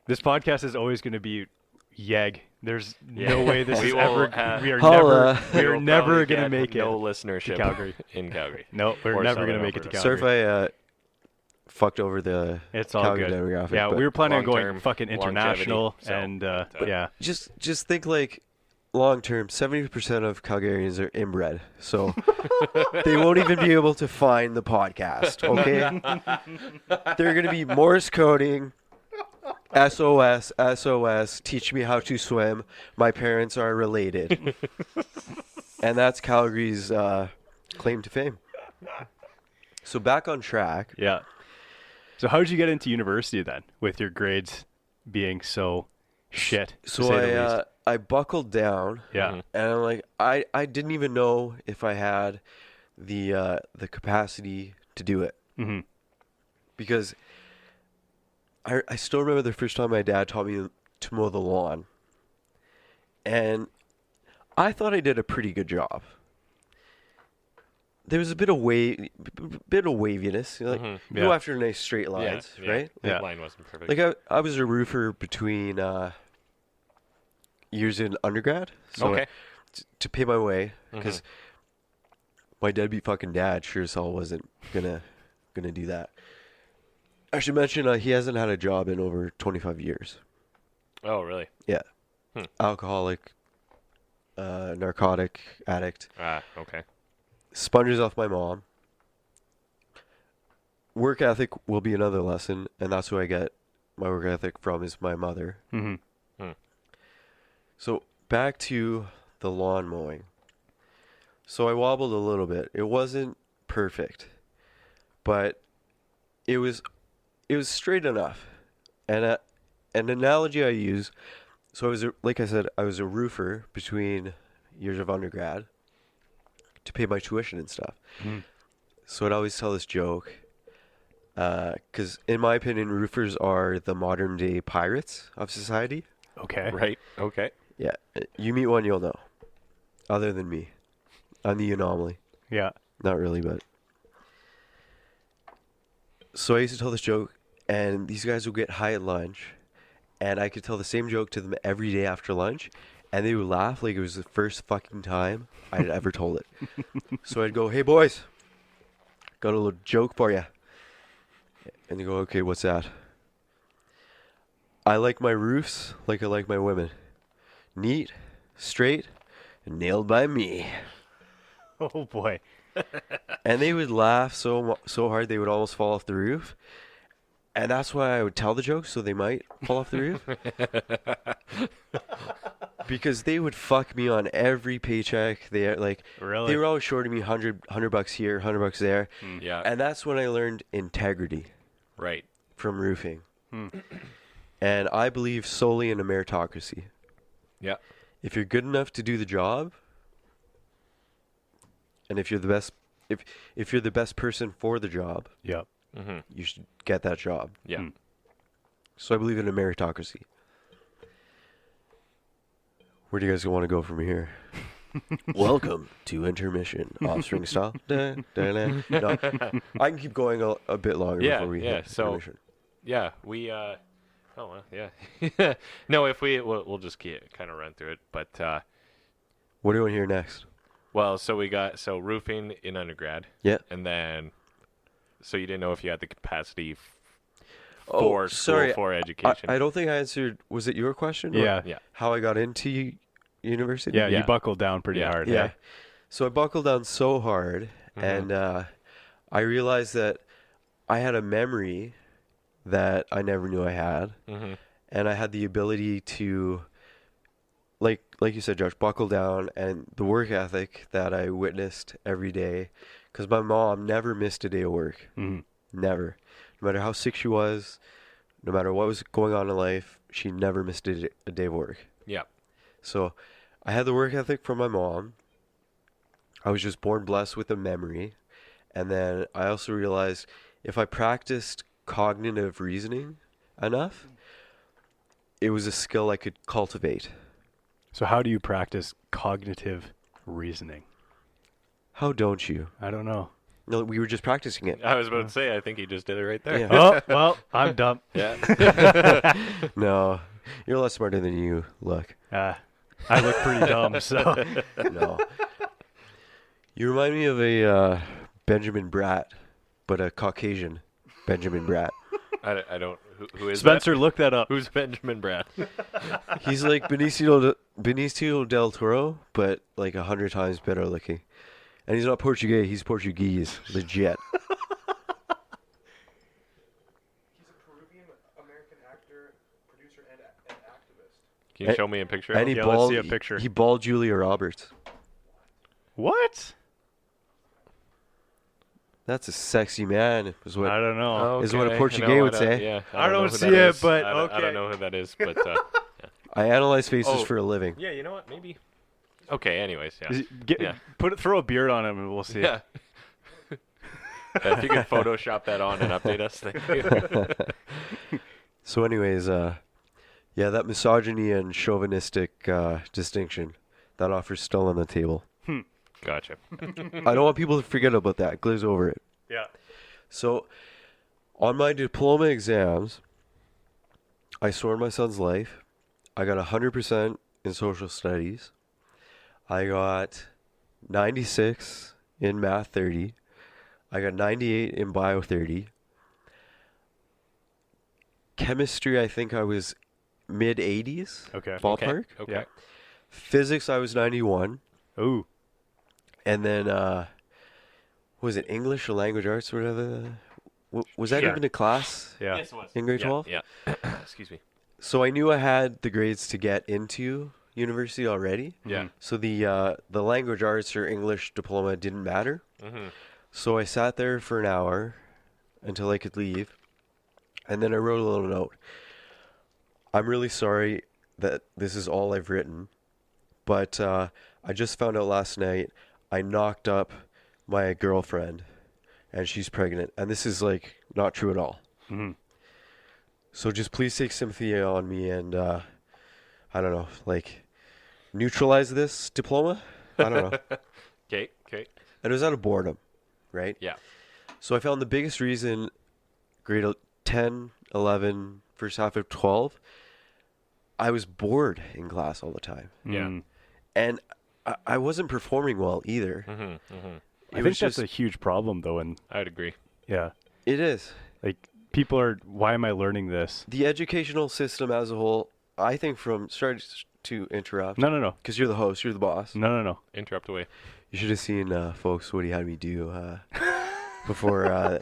C: This podcast is always going to be Yeg. There's no way this
B: We
C: is
B: will
C: ever.
B: have-
C: We are
F: Holla.
C: never. We are
B: will
C: never
B: probably
C: going to
B: get
C: make
B: no
C: it
B: listenership
C: to Calgary.
B: in Calgary.
C: No, we're
B: Or
C: never going to
B: Southern
C: make it to
B: Alberta.
C: Calgary.
F: Sorry if I fucked over the
C: It's all
F: Calgary
C: good.
F: demographic.
C: Yeah,
F: but
C: we were planning on going
B: long-term
C: fucking international,
B: longevity,
C: and
B: so-
C: yeah.
F: just think like long term. 70% of Calgarians are inbred, so they won't even be able to find the podcast. Okay, they're gonna be Morse coding. SOS, teach me how to swim. My parents are related. And that's Calgary's claim to fame. So back on track.
C: Yeah. So how did you get into university then, with your grades being so shit? to
F: So
C: say the least?
F: I buckled down.
C: Yeah.
F: And I'm like, I didn't even know if I had the capacity to do it. Because I still remember the first time my dad taught me to mow the lawn. And I thought I did a pretty good job. There was a bit of waviness. You know, like, you go after nice straight lines, right?
B: The line wasn't perfect.
F: Like I was a roofer between years in undergrad. So
B: Okay.
F: to pay my way, because my deadbeat fucking dad sure as hell wasn't gonna do that. I should mention he hasn't had a job in over 25 years.
B: Oh, really?
F: Yeah. Alcoholic, narcotic addict.
B: Okay.
F: Sponges off my mom. Work ethic will be another lesson, and that's who I get my work ethic from is my mother. So back to the lawn mowing. So I wobbled a little bit. It wasn't perfect, but it was straight enough. And an analogy I use, so like I said, I was a roofer between years of undergrad to pay my tuition and stuff. So I'd always tell this joke, because in my opinion, roofers are the modern day pirates of society.
C: Okay.
B: Right. Okay.
F: Yeah, you meet one, you'll know. Other than me, I'm the anomaly.
C: Yeah.
F: Not really, but. So I used to tell this joke, and these guys would get high at lunch, and I could tell the same joke to them every day after lunch, and they would laugh like it was the first fucking time I'd ever told it. So I'd go, "Hey boys, got a little joke for you." And they go, "Okay, what's that?" "I like my roofs like I like my women. Neat, straight, and nailed by me."
C: Oh boy.
F: And they would laugh so hard they would almost fall off the roof. And that's why I would tell the joke, so they might fall off the roof. Because they would fuck me on every paycheck. They were always shorting me $100 here, $100 there.
B: Yeah.
F: And that's when I learned integrity.
B: Right.
F: From roofing. And I believe solely in a meritocracy.
B: Yeah.
F: If you're good enough to do the job, and if you're the best, if you're the best person for the job,
C: Yep.
F: you should get that job.
B: Yeah.
F: So I believe in a meritocracy. Where do you guys want to go from here? Welcome to intermission, off-string style. Da, da, da. No, I can keep going a bit longer before we hit intermission.
B: Yeah, we. Oh well, yeah. No, if we'll just kind of run through it, but.
F: What do you want to hear next?
B: Well, so we got roofing in undergrad.
F: Yeah.
B: And then, so you didn't know if you had the capacity
F: for
B: education.
F: I don't think I answered. Was it your question?
C: Yeah.
B: Yeah.
F: How I got into university?
C: Yeah, you buckled down pretty hard.
F: Yeah. So I buckled down so hard, and I realized that I had a memory that I never knew I had, and I had the ability to, like you said, Josh, buckle down, and the work ethic that I witnessed every day, because my mom never missed a day of work. Never. No matter how sick she was, no matter what was going on in life, she never missed a day of work.
B: Yeah.
F: So I had the work ethic from my mom. I was just born blessed with a memory. And then I also realized if I practiced cognitive reasoning enough, it was a skill I could cultivate.
C: So how do you practice cognitive reasoning?
F: How don't you?
C: I don't know.
F: No, we were just practicing it.
B: I was about to say, I think he just did it right there.
F: Yeah.
C: Oh, well, I'm dumb.
B: Yeah.
F: No, you're a lot smarter than you look.
C: I look pretty dumb, so.
F: No. You remind me of a Benjamin Bratt, but a Caucasian Benjamin Bratt.
B: I don't. Who is
C: Spencer,
B: that?
C: look that up.
B: Who's Benjamin Bratt?
F: He's like Benicio del Toro, but like 100 times better looking. And he's not Portuguese, he's Portuguese. Legit.
D: He's a Peruvian American actor, producer, and activist.
B: Can you show me a picture?
F: And
C: let's see a picture.
F: He balled Julia Roberts.
C: What?
F: That's a sexy man. Is what
C: I don't know.
F: Is what a
B: Okay.
F: Portuguese
B: No,
F: would say.
B: Yeah,
C: I don't
B: know who
C: see
B: that
C: it,
B: is.
C: but
B: I
C: okay.
B: don't know who that is, but
F: I analyze faces
B: Oh.
F: for a living.
B: yeah, you know what? Maybe. Okay. Anyways, yeah. Yeah.
C: Throw a beard on him and we'll see.
B: Yeah. If you could Photoshop that on and update us, thank you.
F: So anyways, yeah, that misogyny and chauvinistic distinction, that offer's still on the table.
B: Gotcha.
F: I don't want people to forget about that. Glaze over it.
C: Yeah.
F: So, on my diploma exams, I scored my son's life. I got 100% in social studies. I got 96 in math 30. I got 98 in bio 30. Chemistry, I think I was mid 80s.
C: Okay.
F: Ballpark.
B: Okay.
C: Yeah.
F: Physics, I was 91.
C: Ooh.
F: And then, was it English or language arts or whatever? Was that
C: Yeah.
F: even a class
C: Yeah.
F: in grade 12?
B: Yeah. Excuse me.
F: So I knew I had the grades to get into university already.
B: Yeah.
F: So the language arts or English diploma didn't matter.
B: Mm-hmm.
F: So I sat there for an hour until I could leave, and then I wrote a little note. I'm really sorry that this is all I've written, but I just found out last night I knocked up my girlfriend, and she's pregnant, and this is like not true at all.
C: Mm-hmm.
F: So just please take sympathy on me and I don't know, like neutralize this diploma. I don't know.
B: Okay.
F: And it was out of boredom, right?
B: Yeah.
F: So I found the biggest reason grade 10, 11, first half of 12, I was bored in class all the time.
B: Yeah.
F: And I wasn't performing well either.
B: Mm-hmm. Mm-hmm.
C: I think that's a huge problem, though. And
B: I would agree.
C: yeah,
F: It is.
C: like people are, why am I learning this?
F: The educational system as a whole, I think sorry to interrupt.
C: No.
F: Because you're the host, you're the boss.
C: No.
B: Interrupt away.
F: You should have seen, folks, what he had me do before I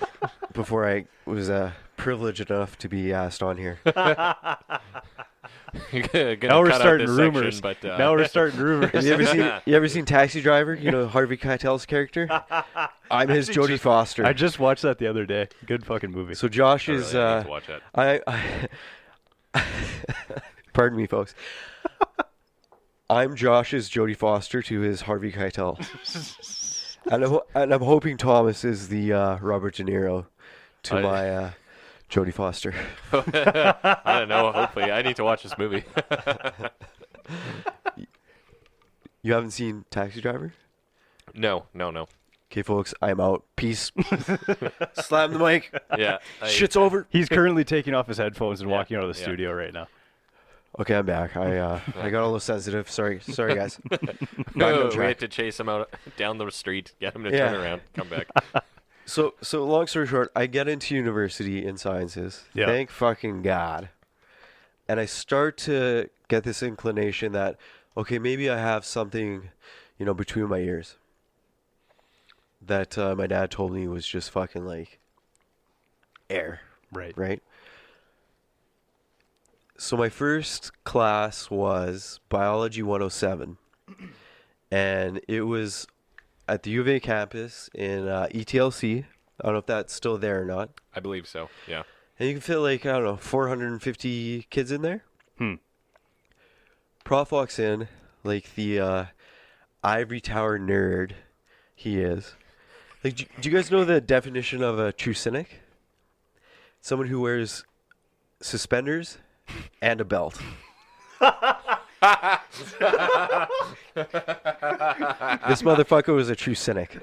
F: was privileged enough to be asked on here.
C: Now we're starting rumors.
B: But,
C: Now we're starting rumors.
F: Have you ever seen Taxi Driver? You know Harvey Keitel's character? I'm his Jodie Foster.
C: I just watched that the other day. Good fucking movie.
F: So Josh
B: I
F: is
B: really need to watch that.
F: pardon me, folks. I'm Josh's Jodie Foster to his Harvey Keitel. and I'm hoping Thomas is the Robert De Niro to my Jodie Foster.
B: I don't know. Hopefully, I need to watch this movie.
F: You haven't seen Taxi Driver?
B: No.
F: Okay, folks, I'm out. Peace. Slam the mic.
B: Yeah.
F: Shit's over.
C: He's currently taking off his headphones and
B: Yeah,
C: walking out of the
B: yeah.
C: studio right now.
F: Okay, I'm back. I got a little sensitive. Sorry, guys.
B: No,
F: Back on
B: we
F: track.
B: had to chase him out down the street, get him to
F: Yeah.
B: turn around, come back.
F: So long story short, I get into university in sciences.
C: Yeah.
F: Thank fucking God. And I start to get this inclination that, okay, maybe I have something, between my ears. That my dad told me was just fucking like air. Right? So my first class was Biology 107. And it was at the U of A campus in ETLC. I don't know if that's still there or not.
B: I believe so. Yeah.
F: And you can fit 450 kids in there. Prof walks in like the ivory tower nerd he is. Like, do you guys know the definition of a true cynic? Someone who wears suspenders and a belt. This motherfucker was a true cynic.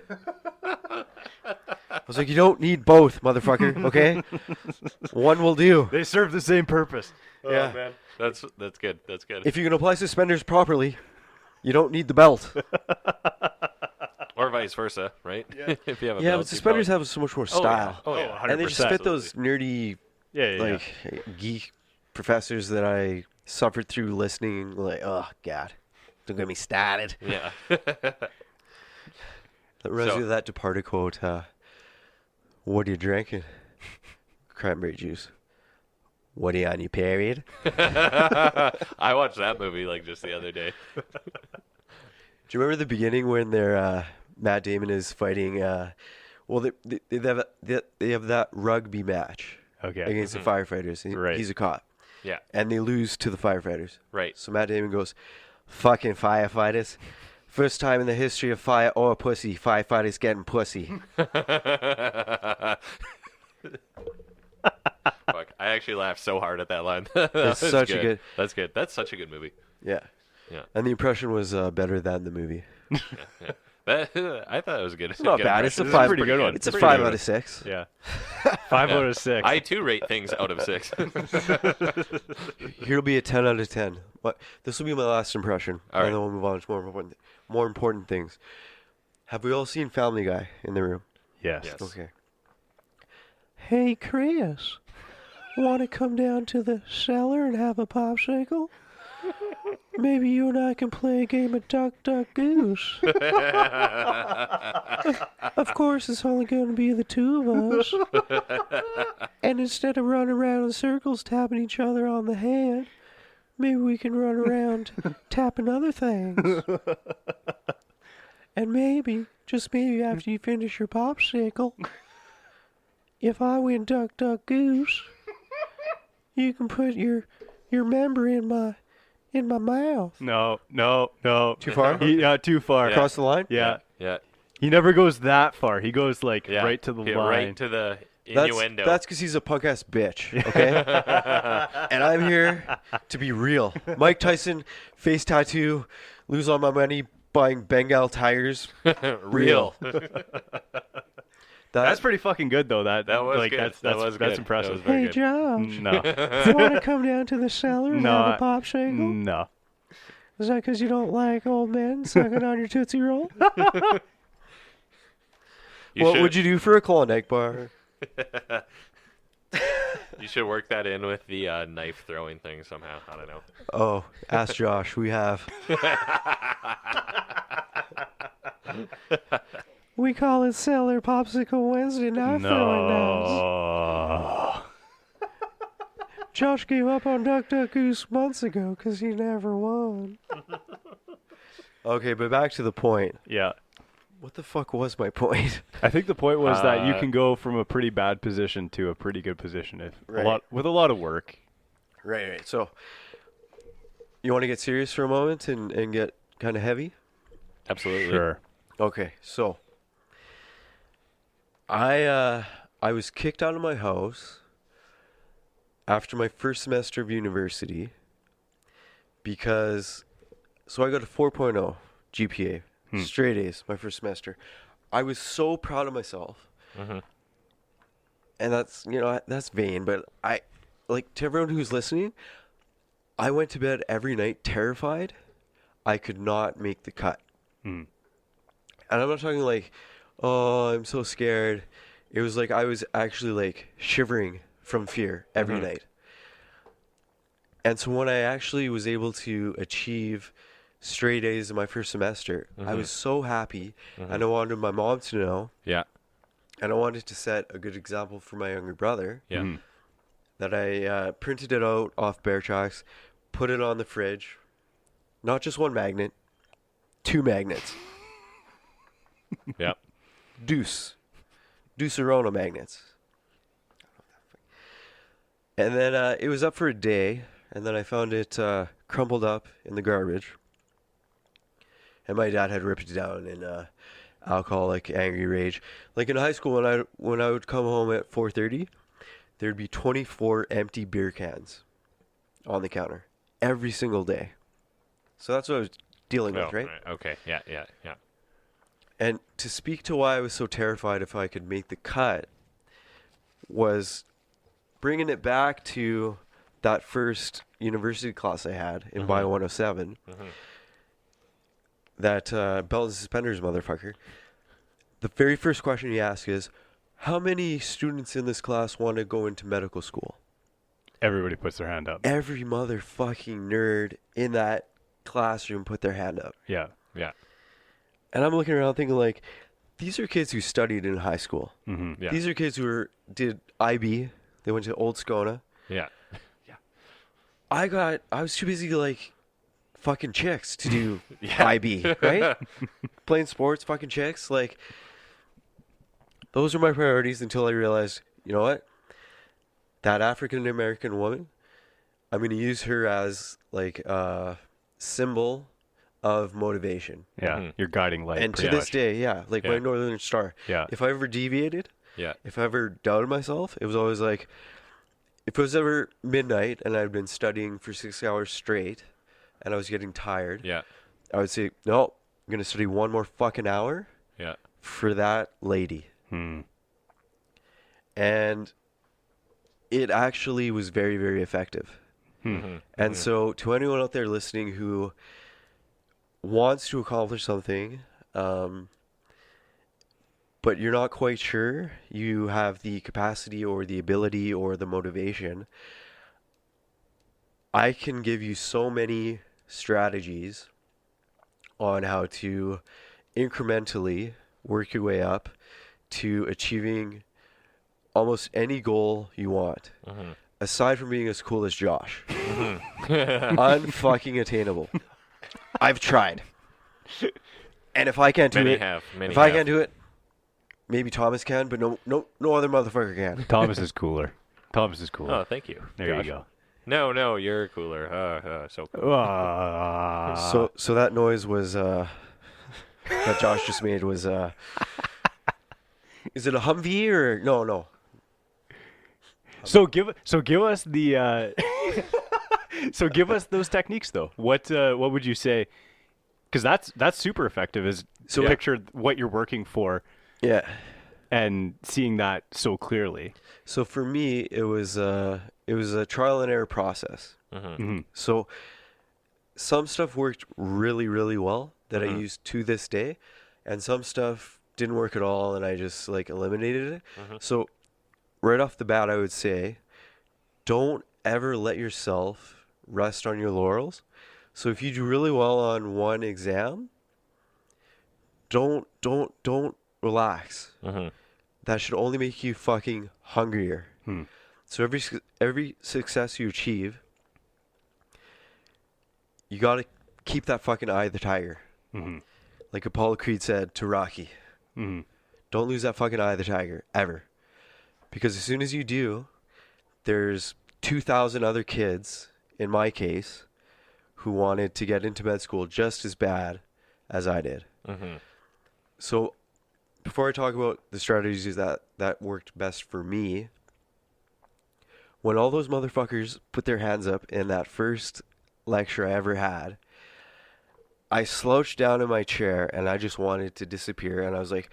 F: I was like, you don't need both, motherfucker, okay? One will do.
C: They serve the same purpose.
F: Yeah.
B: Man. That's good. That's good.
F: If you can apply suspenders properly, you don't need the belt.
B: Or vice versa, right?
C: Yeah.
B: If you have a
F: Yeah,
B: belt,
F: but suspenders have so much more style.
B: Oh, yeah.
F: And they just fit those nerdy,
C: Yeah.
F: geek professors that I suffered through listening. Like, oh, God. Don't get me started.
B: Yeah.
F: That reminds me of that Departed quote. What are you drinking? Cranberry juice. What are you on your period?
B: I watched that movie just the other day.
F: Do you remember the beginning when Matt Damon is fighting? They have that rugby match against the firefighters.
C: Right.
F: He's a cop.
B: Yeah.
F: And they lose to the firefighters.
B: Right.
F: So Matt Damon goes, "Fucking firefighters! First time in the history of fire or pussy, firefighters getting pussy."
B: Fuck. I actually laughed so hard at that line.
F: It's such a good.
B: That's good. That's such a good movie.
F: Yeah.
B: Yeah.
F: And the impression was better than the movie.
B: Yeah. I thought it was good.
F: It's not bad. It's a
B: It's
F: five.
C: pretty good one.
F: It's a
C: Pretty
F: 5
C: good
F: out of 6.
C: Yeah. 5 out of 6.
B: I too rate things out of 6.
F: Here'll be a 10 out of 10. But this will be my last impression.
B: All right.
F: And then we'll move on to more important things. Have we all seen Family Guy in the room?
C: Yes.
B: Yes.
F: Okay. Hey, Chris. Want to come down to the cellar and have a popsicle? Maybe you and I can play a game of Duck, Duck, Goose. Of course, it's only going to be the two of us. And instead of running around in circles tapping each other on the head, maybe we can run around tapping other things. And maybe, just maybe after you finish your popsicle, if I win Duck Duck Goose, you can put your member in my mouth.
C: No.
F: Too far?
C: Yeah, too far.
F: Across the line?
C: Yeah.
B: Yeah.
C: He never goes that far. He goes like
B: Yeah.
C: right to the line.
B: Right to the innuendo.
F: That's because he's a punk ass bitch, okay? And I'm here to be real. Mike Tyson, face tattoo, lose all my money buying Bengal tires.
B: Real.
C: That's pretty fucking good though. That
B: was
C: like
B: good.
C: that's
B: good.
C: impressive.
B: That was very
F: Hey,
B: good.
F: Josh,
C: No.
F: you want to come down to the cellar and
C: No,
F: have a popsicle?
C: No.
F: Is that because you don't like old men sucking on your Tootsie Roll? What would you do for a Klondike bar?
B: You should work that in with the knife throwing thing somehow. I don't know.
F: Oh, ask Josh. We have. We call it Cellar Popsicle Wednesday night throwing nights.
C: No.
F: Josh gave up on Duck Duck Goose months ago because he never won. Okay, but back to the point.
C: Yeah.
F: What the fuck was my point?
C: I think the point was that you can go from a pretty bad position to a pretty good position if with a lot of work.
F: Right. So, you want to get serious for a moment and get kind of heavy?
B: Absolutely.
C: Sure.
F: Okay, so I was kicked out of my house after my first semester of university because I got a 4.0 GPA, straight A's my first semester. I was so proud of myself.
B: Mm-hmm.
F: And that's vain, but to everyone who's listening, I went to bed every night terrified I could not make the cut.
C: Mm.
F: And I'm not talking like, oh, I'm so scared. It was like I was actually like shivering from fear every night. And so when I actually was able to achieve straight A's in my first semester, I was so happy. And I wanted my mom to know.
B: Yeah.
F: And I wanted to set a good example for my younger brother.
B: Yeah.
C: Mm.
F: That I printed it out off Bear Tracks, put it on the fridge. Not just one magnet, 2 magnets.
B: Yeah.
F: Deucerona magnets. And then it was up for a day, and then I found it crumpled up in the garbage. And my dad had ripped it down in alcoholic angry rage. Like in high school, when I would come home at 4:30, there'd be 24 empty beer cans on the counter every single day. So that's what I was dealing with, right?
B: Okay. Yeah.
F: And to speak to why I was so terrified if I could make the cut was bringing it back to that first university class I had in Bio 107. That belt and suspenders motherfucker. The very first question he asked is, how many students in this class want to go into medical school?
C: Everybody puts their hand up.
F: Every motherfucking nerd in that classroom put their hand up.
C: Yeah.
F: And I'm looking around thinking like, these are kids who studied in high school.
C: Mm-hmm.
B: Yeah.
F: These are kids who did IB. They went to Old Scona.
B: Yeah.
F: I was too busy like fucking chicks to do IB, right? Playing sports, fucking chicks. Like, those are my priorities until I realized, you know what? That African American woman, I'm going to use her as like a symbol of motivation.
C: Yeah. Your guiding light.
F: And to
C: pretty
F: this
C: much.
F: day, like my Northern Star.
C: Yeah.
F: If I ever deviated,
B: Yeah.
F: if I ever doubted myself, it was always like, if it was ever midnight and I'd been studying for 6 hours straight and I was getting tired,
B: Yeah.
F: I would say, no, I'm going to study one more fucking hour
B: Yeah.
F: for that lady. And it actually was very, very effective. And so to anyone out there listening who wants to accomplish something, but you're not quite sure you have the capacity or the ability or the motivation, I can give you so many strategies on how to incrementally work your way up to achieving almost any goal you want. aside from being as cool as Josh, unfucking attainable. I've tried. And if I can't do it, if I can't do it, maybe Thomas can, but no other motherfucker can.
C: Thomas is cooler.
B: Oh, thank you.
C: There
B: Josh.
C: you go.
B: No, you're cooler. So cool.
F: So that noise was that Josh just made was is it a Humvee or no?
C: So give us the so give us those techniques though. What would you say? Because that's super effective. Is so picture what you're working for.
F: Yeah.
C: And seeing that so clearly.
F: So for me, it was a trial and error process. So some stuff worked really, really well that I use to this day, and some stuff didn't work at all, and I just like eliminated it. So right off the bat, I would say, don't ever let yourself rest on your laurels. So if you do really well on one exam, don't relax. That should only make you fucking hungrier. So every success you achieve, you gotta keep that fucking eye of the tiger. Like Apollo Creed said to Rocky. Don't lose that fucking eye of the tiger ever, because as soon as you do, there's 2,000 other kids in my case who wanted to get into med school just as bad as I did. So before I talk about the strategies that worked best for me, when all those motherfuckers put their hands up in that first lecture I ever had, I slouched down in my chair and I just wanted to disappear. And I was like,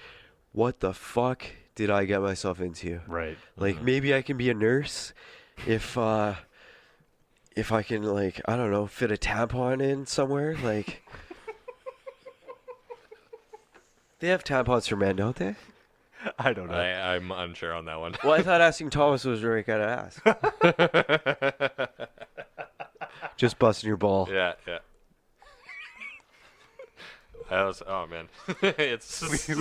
F: what the fuck did I get myself into?
C: Right.
F: Like, maybe I can be a nurse if I can, like, I don't know, fit a tampon in somewhere. Like, they have tampons for men, don't they?
C: I don't know.
B: I'm unsure on that one.
F: Well, I thought asking Thomas was the right guy to ask. Just busting your ball.
B: Yeah. Oh man,
C: we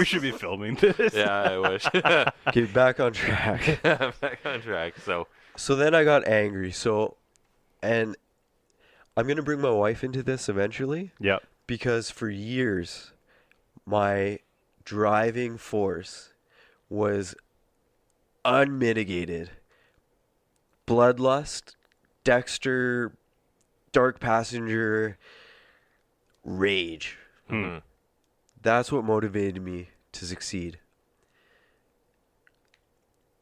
C: should be filming this.
B: Yeah, I wish.
F: Get back on track.
B: Back on track.
F: So then I got angry. And I'm gonna bring my wife into this eventually.
C: Yep.
F: Because for years, my driving force was unmitigated bloodlust, Dexter, dark passenger, rage. That's what motivated me to succeed.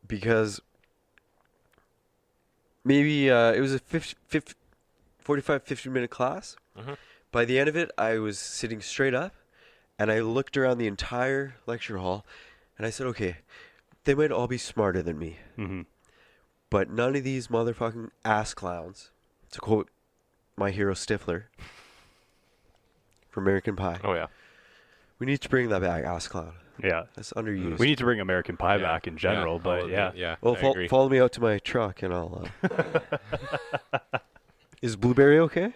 F: Because maybe it was a 45, 50-minute class. By the end of it, I was sitting straight up, and I looked around the entire lecture hall, and I said, okay, they might all be smarter than me. But none of these motherfucking ass clowns, to quote my hero Stifler from American Pie.
B: Oh, yeah.
F: We need to bring that back, ass clown.
C: Yeah.
F: That's underused.
C: We need to bring American Pie back in general, but
B: yeah.
F: Well, follow me out to my truck, and I'll... Is Blueberry okay?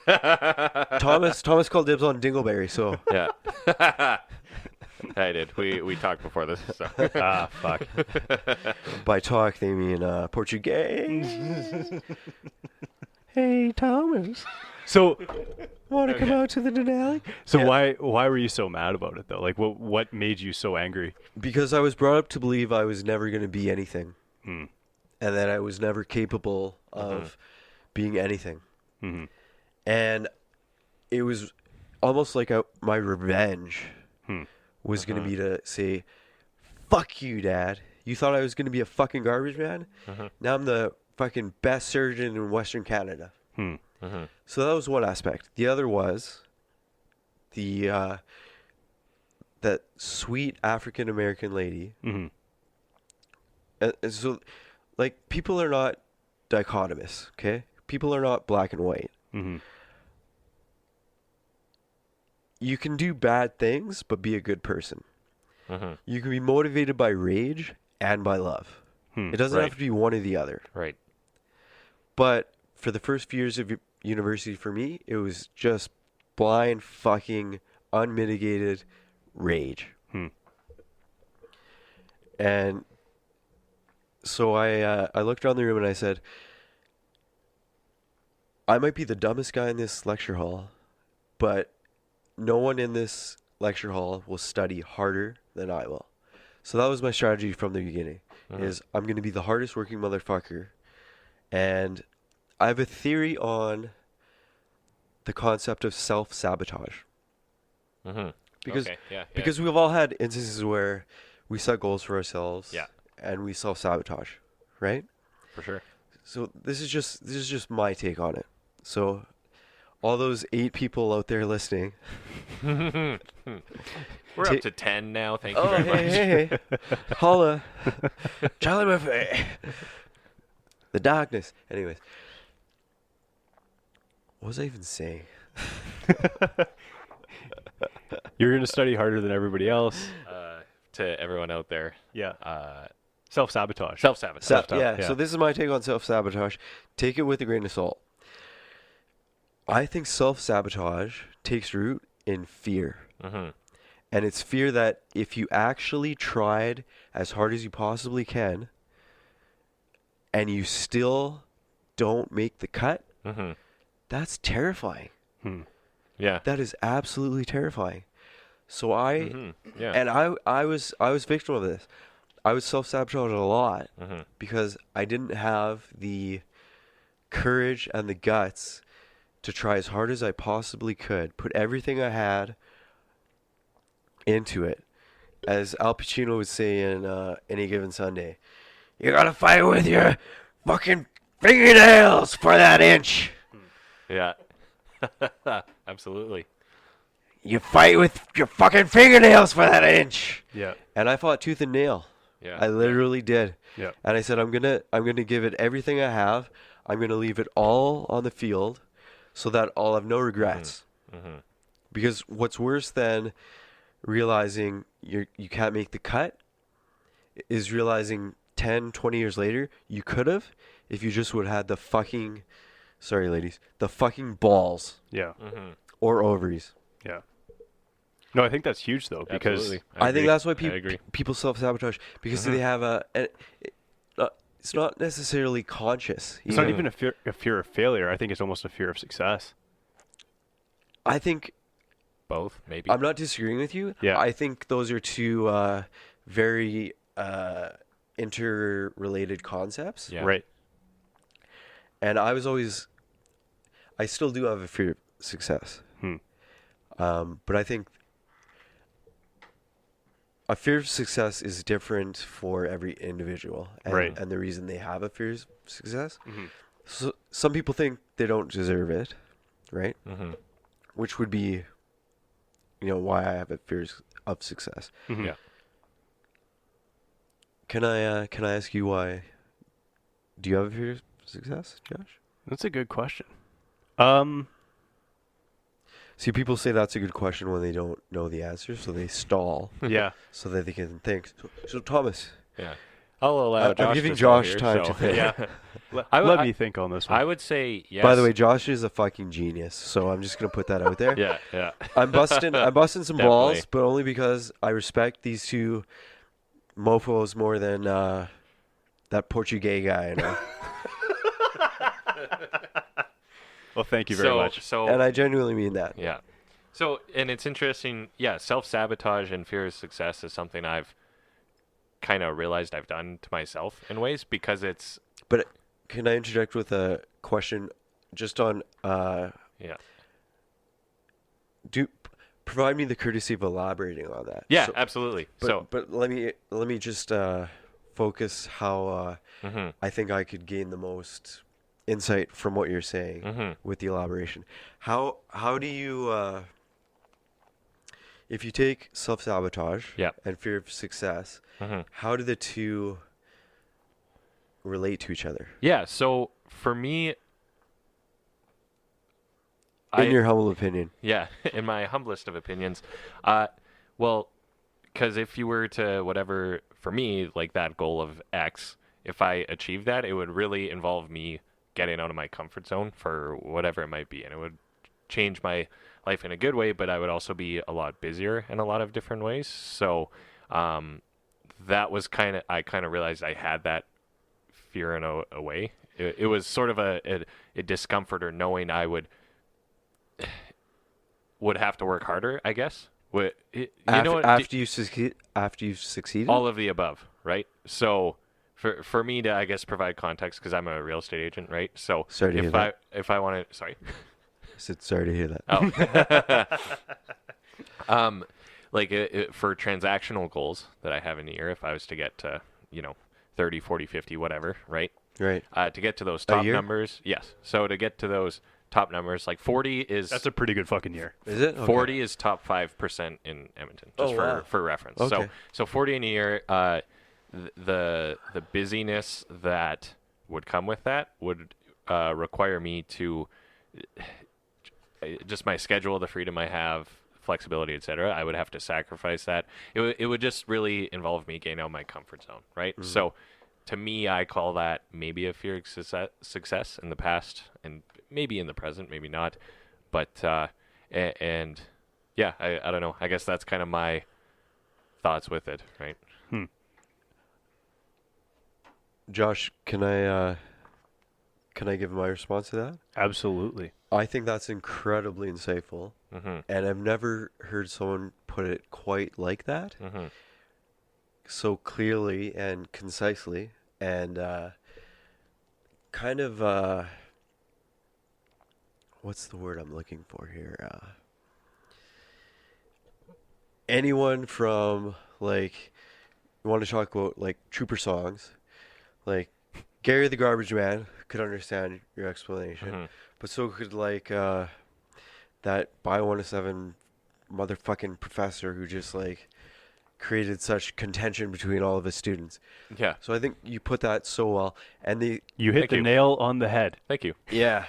F: Thomas called dibs on Dingleberry, so...
B: Yeah. I did. We talked before this, so...
C: fuck.
F: By talk, they mean Portuguese. Hey, Thomas.
C: So...
F: Want to come out to the Denali?
C: So why were you so mad about it, though? Like, what made you so angry?
F: Because I was brought up to believe I was never going to be anything. And that I was never capable of being anything. And it was almost like my revenge was going to be to say, fuck you, Dad. You thought I was going to be a fucking garbage man? Now I'm the fucking best surgeon in Western Canada. So that was one aspect. The other was that sweet African American lady. And so, like, people are not dichotomous, okay? People are not black and white. You can do bad things, but be a good person. You can be motivated by rage and by love. It doesn't have to be one or the other.
B: Right.
F: But for the first few years of university for me, it was just blind fucking unmitigated rage. And So I looked around the room and I said, I might be the dumbest guy in this lecture hall, but no one in this lecture hall will study harder than I will. So that was my strategy from the beginning, is I'm going to be the hardest working motherfucker. And I have a theory on the concept of self-sabotage. Because because we've all had instances where we set goals for ourselves and we self-sabotage, right?
B: For sure.
F: So this is just my take on it. So all those 8 people out there listening.
B: We're up to 10 now. Thank you very much.
F: Hey. Holla. Charlie Murphy. The darkness. Anyways. What was I even saying?
C: You're going to study harder than everybody else.
B: To everyone out there.
C: Yeah. Self-sabotage.
B: Self-sabotage.
F: Yeah, so this is my take on self-sabotage. Take it with a grain of salt. I think self-sabotage takes root in fear. And it's fear that if you actually tried as hard as you possibly can and you still don't make the cut, that's terrifying.
B: Yeah.
F: That is absolutely terrifying. So I was victim of this. I was self-sabotage a lot because I didn't have the courage and the guts to try as hard as I possibly could, put everything I had into it. As Al Pacino would say in Any Given Sunday, you gotta fight with your fucking fingernails for that inch.
B: Yeah. Absolutely.
F: You fight with your fucking fingernails for that inch.
C: Yeah.
F: And I fought tooth and nail.
B: Yeah.
F: I literally did.
C: Yeah.
F: And I said, I'm gonna give it everything I have. I'm gonna leave it all on the field so that I'll have no regrets. Because what's worse than realizing you can't make the cut is realizing 10, 20 years later you could have if you just would have had the fucking, sorry ladies, the fucking balls.
C: Yeah.
F: Or ovaries.
C: Yeah. No, I think that's huge though, because
B: Absolutely.
F: I think that's why
B: agree.
F: people self-sabotage, because they have it's not necessarily conscious.
C: it's not even a fear of failure. I think it's almost a fear of success.
F: I think
B: Both, maybe.
F: I'm not disagreeing with you.
C: Yeah.
F: I think those are two very interrelated concepts.
B: Yeah.
C: Right.
F: And I still do have a fear of success. But I think a fear of success is different for every individual.
C: Right.
F: And the reason they have a fear of success. So some people think they don't deserve it, right? Which would be, why I have a fear of success.
B: Yeah.
F: Can I ask you why? Do you have a fear of success, Josh?
C: That's a good question.
F: See, people say that's a good question when they don't know the answer, so they stall.
C: Yeah.
F: So that they can think. So Thomas.
B: Yeah. I'll allow Josh
F: I'm giving
B: to start
F: Josh
B: here,
F: time
B: so-
F: to think.
C: Yeah. Let me think on this one.
B: I would say yes.
F: By the way, Josh is a fucking genius, so I'm just gonna put that out there.
B: Yeah.
F: I'm busting some
B: Definitely.
F: balls, but only because I respect these two mofos more than that Portuguese guy I know.
C: Well, thank you very much.
B: So,
F: And I genuinely mean that.
B: yeah. So, and it's interesting. Yeah, self-sabotage and fear of success is something I've kind of realized I've done to myself in ways, because it's.
F: But can I interject with a question just on
B: Yeah.
F: provide me the courtesy of elaborating on that.
B: Yeah,
F: So-
B: absolutely.
F: But let me just focus how I think I could gain the most insight from what you're saying with the elaboration. How do you if you take self-sabotage and fear of success, how do the two relate to each other?
B: Yeah, so for me,
F: In your humble opinion.
B: Yeah, in my humblest of opinions. Well, because if you were to, whatever, for me, like that goal of X, if I achieved that, it would really involve me getting out of my comfort zone for whatever it might be. And it would change my life in a good way, but I would also be a lot busier in a lot of different ways. So that was I kind of realized I had that fear in a way. It was sort of a discomfort, or knowing I would have to work harder, I guess.
F: After you've succeeded?
B: All of the above, right? So for me to, I guess, provide context, because I'm a real estate agent, right? So
F: sorry to hear that.
B: If I want to, sorry.
F: I said sorry to hear that.
B: Oh. For transactional goals that I have in a year, if I was to get to, 30, 40, 50, whatever, right?
F: Right.
B: To get to those top numbers, yes. So to get to those top numbers, like 40 is...
C: That's a pretty good fucking year.
F: Is it? Okay.
B: 40 is top 5% in Edmonton, just for reference.
F: Okay.
B: So 40 in a year, the busyness that would come with that would require me to... just my schedule, the freedom I have, flexibility, etc. I would have to sacrifice that. It would just really involve me getting out of my comfort zone, right? Mm-hmm. So to me, I call that maybe a fear of success in the past, and maybe in the present, maybe not. But I don't know. I guess that's kind of my thoughts with it, right?
F: Josh, can I give my response to that?
C: Absolutely.
F: I think that's incredibly insightful,
B: mm-hmm.
F: and I've never heard someone put it quite like that,
B: mm-hmm.
F: so clearly and concisely, and kind of what's the word I'm looking for here? Anyone from, like, you want to talk about, like, Trooper songs, like Gary the Garbage Man could understand your explanation.
B: Mm-hmm.
F: But so could, like, that Bio 107 motherfucking professor who just, like, created such contention between all of his students.
B: Yeah.
F: So I think you put that so well. And
C: you hit the nail on the head.
B: Thank you.
F: Yeah,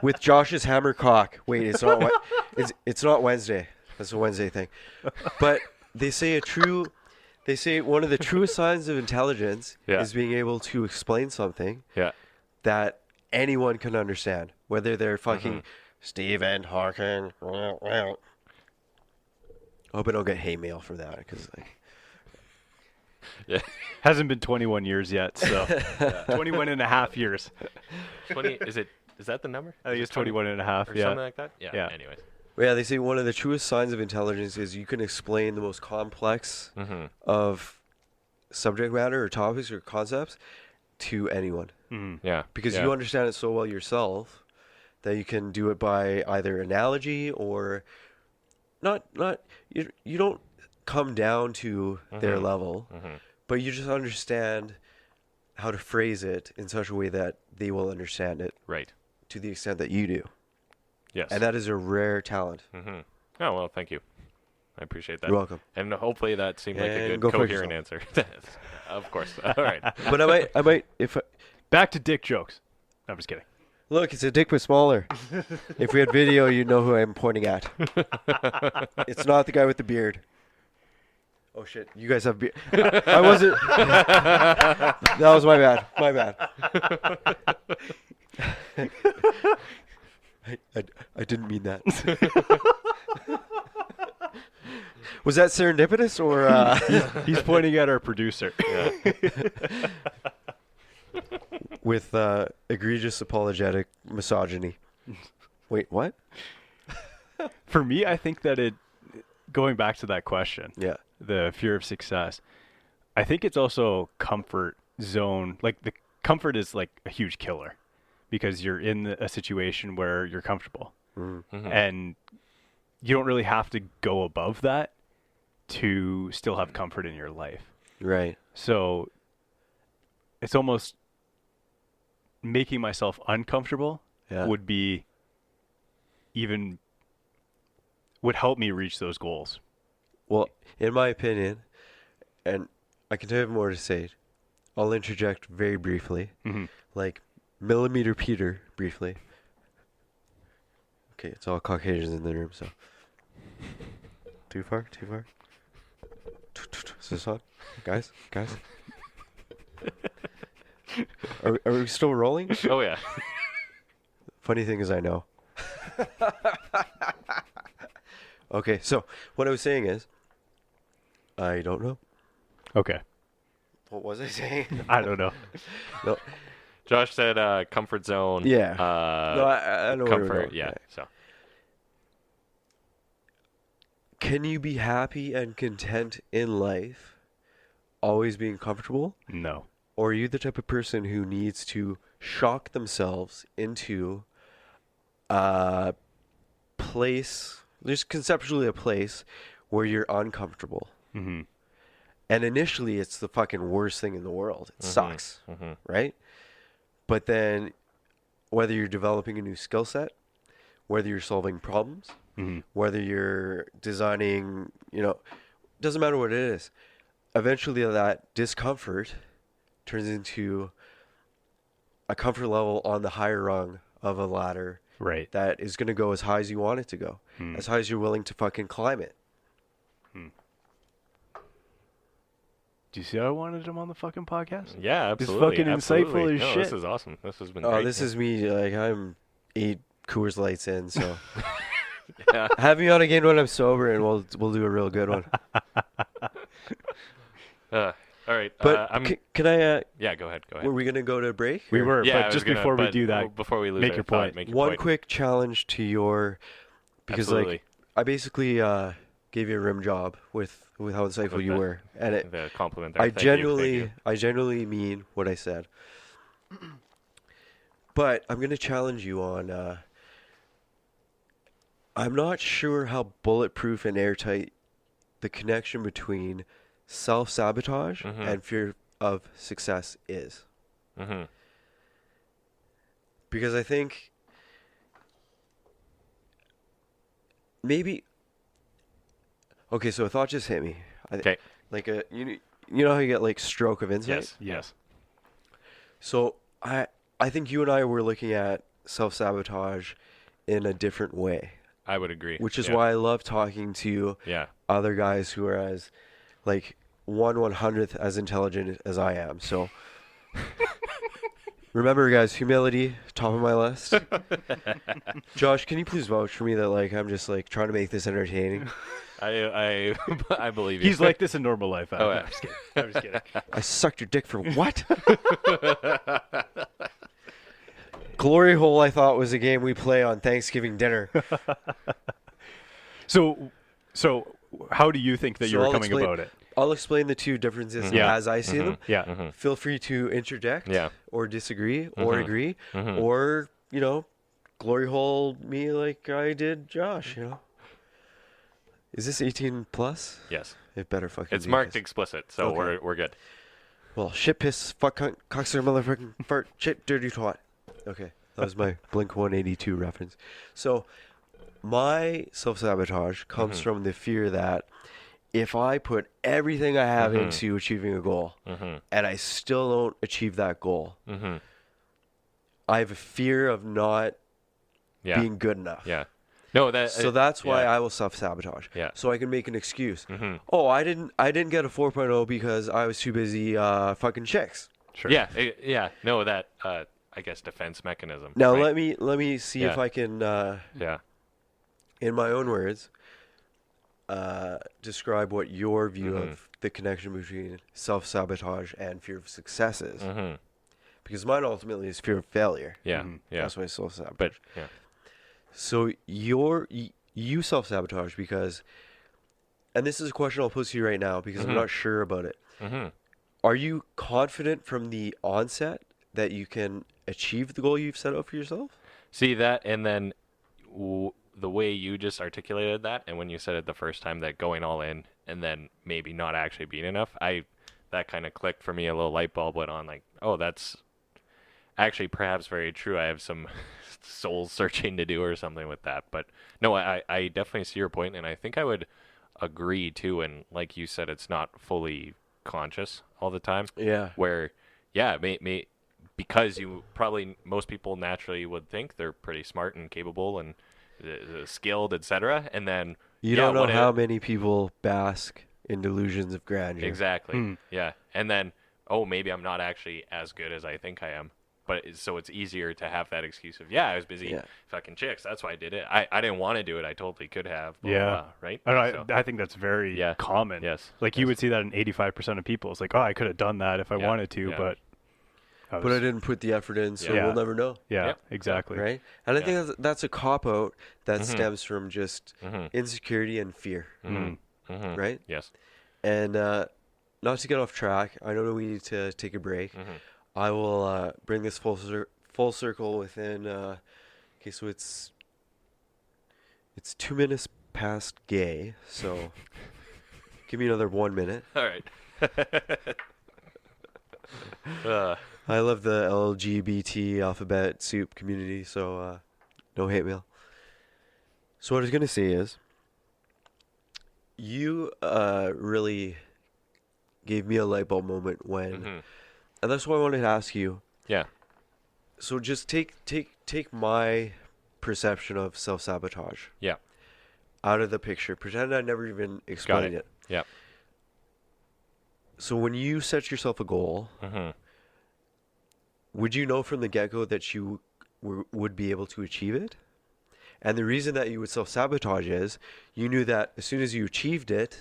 F: with Josh's hammer cock. Wait, it's not it's not Wednesday. That's a Wednesday thing. But they say one of the truest signs of intelligence is being able to explain something that anyone can understand, whether they're fucking Stephen Hawking. I hope I don't get hate mail for that, because
C: hasn't been 21 years yet, so 21 and a half years.
B: 20 is that the number?
C: I think it's 21 and a half,
B: or something like that. Yeah. Anyways.
F: Yeah, they say one of the truest signs of intelligence is you can explain the most complex of subject matter or topics or concepts to anyone.
C: Mm-hmm.
B: Yeah.
F: Because you understand it so well yourself that you can do it by either analogy or not you don't come down to their level, but you just understand how to phrase it in such a way that they will understand it.
B: Right.
F: To the extent that you do.
B: Yes.
F: And that is a rare talent.
B: Mm-hmm. Oh, well, thank you. I appreciate that.
F: You're welcome.
B: And hopefully that seemed like a good, coherent answer. Of course. All right.
F: But I might,
C: back to dick jokes. No, I'm just kidding.
F: Look, it's a dick but smaller. If we had video, you'd know who I'm pointing at. It's not the guy with the beard. Oh shit! You guys have beard. I wasn't. That was my bad. My bad. I didn't mean that. Was that serendipitous or?
C: He's pointing at our producer.
B: Yeah.
F: With egregious apologetic misogyny. Wait, what?
C: For me, I think that going back to that question, the fear of success, I think it's also comfort zone. Like, the comfort is like a huge killer because you're in a situation where you're comfortable.
F: Mm-hmm.
C: And you don't really have to go above that to still have comfort in your life.
F: Right.
C: So it's almost making myself uncomfortable would help me reach those goals.
F: Well, in my opinion, and I can have more to say, I'll interject very briefly, like Millimeter Peter briefly. Okay, it's all Caucasians in the room, so. Too far? Is this on? Guys? Are we still rolling?
B: Oh, yeah.
F: Funny thing is I know. Okay, so what I was saying is, I don't know.
C: Okay.
F: What was I saying?
C: I don't know.
F: No.
B: Josh said comfort zone.
F: Yeah. No, I know where we're
B: comfort.
F: going.
B: Yeah. So.
F: Can you be happy and content in life, always being comfortable?
C: No.
F: Or are you the type of person who needs to shock themselves into a place, just conceptually a place, where you're uncomfortable?
C: Mm-hmm.
F: And initially, it's the fucking worst thing in the world. It sucks, right? But then, whether you're developing a new skill set, whether you're solving problems, whether you're designing, doesn't matter what it is. Eventually, that discomfort turns into a comfort level on the higher rung of a ladder.
C: Right.
F: That is going to go as high as you want it to go, as high as you're willing to fucking climb it.
C: Do you see how I wanted him on the fucking podcast?
B: Yeah,
C: It's
B: absolutely.
C: fucking insightful as
B: no,
C: shit.
B: This is awesome. This has been
F: Oh,
B: great.
F: this is me. Like, I'm 8 Coors Lights in, so
B: Yeah.
F: have me on again when I'm sober, and we'll do a real good one.
B: All right.
F: But can I?
B: Yeah, go ahead.
F: Were we gonna go to break?
C: We
F: or-
C: were,
B: Yeah, I
C: but
B: was
C: just
B: gonna-
C: before we
B: but
C: do that,
B: before we lose
C: make
B: our
C: your
B: thought,
C: point.
B: make your
F: One
B: point.
F: quick challenge to your, because
B: Absolutely.
F: like I basically gave you a rim job with how insightful
B: With
F: you
B: the-
F: were, and it.
B: the compliment there.
F: I
B: Thank you, thank you.
F: genuinely mean what I said. But I'm gonna challenge you on. I'm not sure how bulletproof and airtight the connection between self-sabotage and fear of success is. Because I think maybe. Okay, so a thought just hit me.
B: Okay.
F: Like you know how you get like stroke of insight?
B: Yes. Yes.
F: So I think you and I were looking at self-sabotage in a different way,
B: I would agree.
F: which is
B: Yeah.
F: why I love talking to
B: Yeah.
F: other guys who are as like 1/100th as intelligent as I am. So remember, guys, humility, top of my list. Josh, can you please vouch for me that like I'm just like trying to make this entertaining?
B: I I believe you.
C: He's like this in normal life.
B: Oh, yeah.
C: I'm just kidding. I'm just kidding.
F: I sucked your dick for what? Glory Hole, I thought, was a game we play on Thanksgiving dinner.
C: So how do you think that
F: So
C: you were
F: I'll
C: coming
F: explain-
C: about it?
F: I'll explain the two differences
C: Yeah.
F: as I see them.
C: Yeah.
F: Feel free to interject
B: Yeah.
F: or disagree or agree or, glory hole me like I did Josh, Is this 18 plus?
B: Yes.
F: It better fucking
B: It's
F: be,
B: marked
F: 'cause-
B: explicit, so
F: Okay.
B: we're good.
F: Well, shit, piss, fuck, cunt, cocksucker, motherfucking fart, shit, dirty twat. Okay, that was my Blink 182 reference. So, my self-sabotage comes from the fear that if I put everything I have into achieving a goal and I still don't achieve that goal, I have a fear of not
B: Yeah.
F: being good enough.
B: Yeah. No, that.
F: So that's why
B: yeah.
F: I will self-sabotage.
B: Yeah.
F: So I can make an excuse. Oh, I didn't get a 4.0 because I was too busy fucking chicks.
B: Sure. Yeah. Yeah. No, that. I guess defense mechanism.
F: Now
B: right?
F: let me see if
B: Yeah.
F: I can,
B: Yeah.
F: in my own words, describe what your view of the connection between self-sabotage and fear of success is. Because mine ultimately is fear of failure.
B: Yeah. Yeah.
F: That's why self-sabotage.
B: But yeah.
F: So you self-sabotage because, and this is a question I'll pose to you right now because I'm not sure about it. Are you confident from the onset that you can achieve the goal you've set out for yourself?
B: See that, and then the way you just articulated that, and when you said it the first time, that going all in, and then maybe not actually being enough, that kind of clicked for me. A little light bulb went on, like, oh, that's actually perhaps very true. I have some soul searching to do or something with that. But no, I definitely see your point, and I think I would agree too. And like you said, it's not fully conscious all the time.
F: Yeah.
B: Where, yeah, because most people naturally would think they're pretty smart and capable and skilled, etc. And then
F: You don't know how many people bask in delusions of grandeur.
B: Exactly. Yeah. And then, oh, maybe I'm not actually as good as I think I am. so it's easier to have that excuse of, I was busy fucking chicks. That's why I did it. I didn't want to do it. I totally could have. Blah, blah, blah, right?
C: I think that's very common.
B: Yes.
C: Like you would see that in 85% of people. It's like, oh, I could have done that if I wanted to, but
F: I didn't put the effort in, so we'll never know.
C: Yeah, exactly.
F: Right? And I think that's a cop-out that stems from just insecurity and fear. Right?
B: Yes.
F: And not to get off track, I know we need to take a break. I will bring this full circle within... okay, so it's 2 minutes past gay, so give me another 1 minute.
B: All right.
F: I love the LGBT alphabet soup community, so no hate mail. So what I was going to say is, you really gave me a light bulb moment when, and that's why I wanted to ask you.
B: Yeah.
F: So just take my perception of self-sabotage out of the picture. Pretend I never even explained it.
B: Yeah.
F: So when you set yourself a goal, would you know from the get-go that you would be able to achieve it? And the reason that you would self-sabotage is you knew that as soon as you achieved it,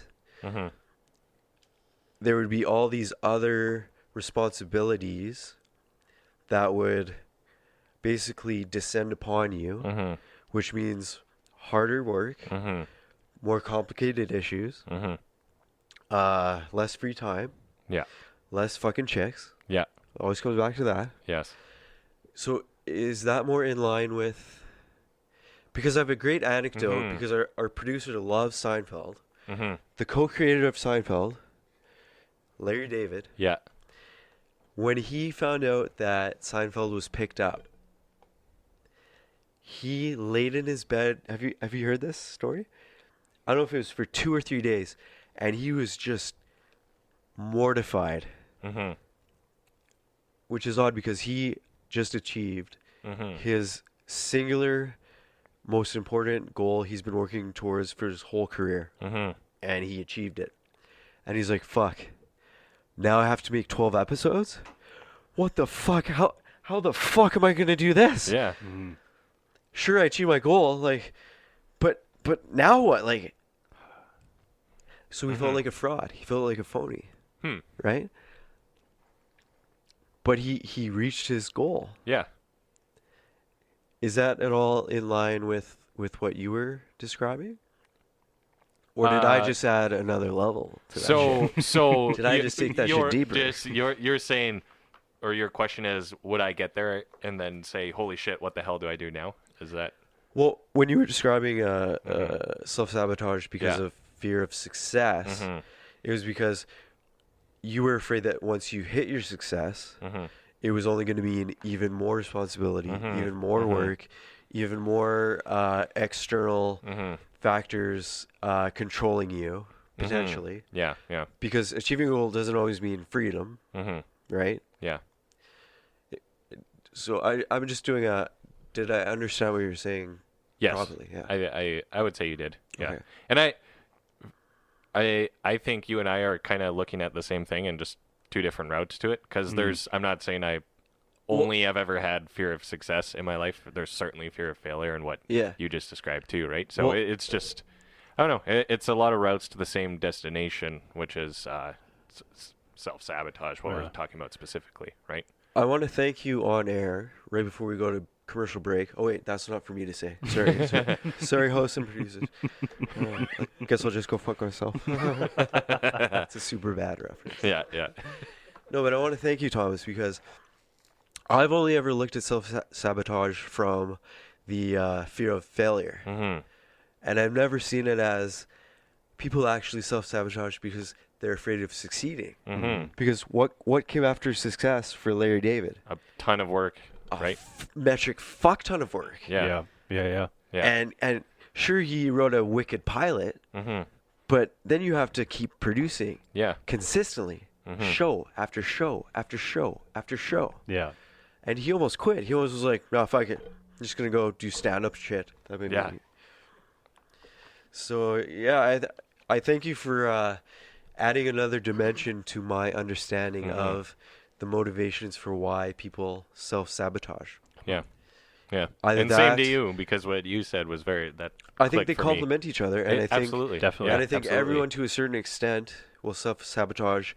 F: there would be all these other responsibilities that would basically descend upon you, which means harder work, more complicated issues, less free time, less fucking chicks.
B: Yeah.
F: Always comes back to that.
B: Yes.
F: So is that more in line with... Because I have a great anecdote, because our producer loves Seinfeld. The co-creator of Seinfeld, Larry David.
B: Yeah.
F: When he found out that Seinfeld was picked up, he laid in his bed. Have you heard this story? I don't know if it was for 2 or 3 days, and he was just mortified. Which is odd because he just achieved his singular most important goal he's been working towards for his whole career. And he achieved it. And he's like, fuck. Now I have to make 12 episodes? What the fuck? How the fuck am I going to do this?
B: Yeah.
F: Sure, I achieved my goal, like, but now what? Like, so he felt like a fraud. He felt like a phony. Right? But he reached his goal.
B: Yeah.
F: Is that at all in line with what you were describing? Or did I just add another level to that shit?
B: So
F: did I just take that shit deeper?
B: You're saying, or your question is, would I get there and then say, holy shit, what the hell do I do now? Is that...
F: Well, when you were describing self-sabotage because of fear of success, it was because you were afraid that once you hit your success, it was only going to mean even more responsibility, even more work, even more external factors controlling you, potentially.
B: Yeah.
F: Because achieving a goal doesn't always mean freedom, right?
B: Yeah.
F: So I'm just doing a... Did I understand what you're saying?
B: Yes.
F: Properly? Yeah.
B: I would say you did. Yeah.
F: Okay.
B: And I think you and I are kind of looking at the same thing and just two different routes to it. Because I'm not saying I only have ever had fear of success in my life. There's certainly fear of failure and what you just described too, right? So it's just, I don't know. It's a lot of routes to the same destination, which is self-sabotage, what we're talking about specifically, right?
F: I want to thank you on air right before we go to commercial break. Oh, wait, that's not for me to say. Sorry, hosts and producers. I guess I'll just go fuck myself. It's a super bad reference.
B: Yeah.
F: No, but I want to thank you, Thomas, because I've only ever looked at self-sabotage from the fear of failure. And I've never seen it as people actually self-sabotage because they're afraid of succeeding. Because what came after success for Larry David?
B: A ton of work, right?
F: Metric fuck ton of work.
C: Yeah.
F: And sure, he wrote a wicked pilot, but then you have to keep producing consistently, show after show after show after show.
C: Yeah.
F: And he almost quit. He almost was like, no, fuck it. I'm just going to go do stand-up shit. So, I thank you for adding another dimension to my understanding of the motivations for why people self-sabotage.
B: Yeah. Yeah.
F: Either
B: And same to
F: that-
B: you, because what you said was
F: I think
B: clicked
F: they
B: for me.
F: complement each other, and I think
B: Absolutely.
C: Definitely.
B: Yeah,
F: and I think
B: absolutely.
F: everyone to a certain extent will self-sabotage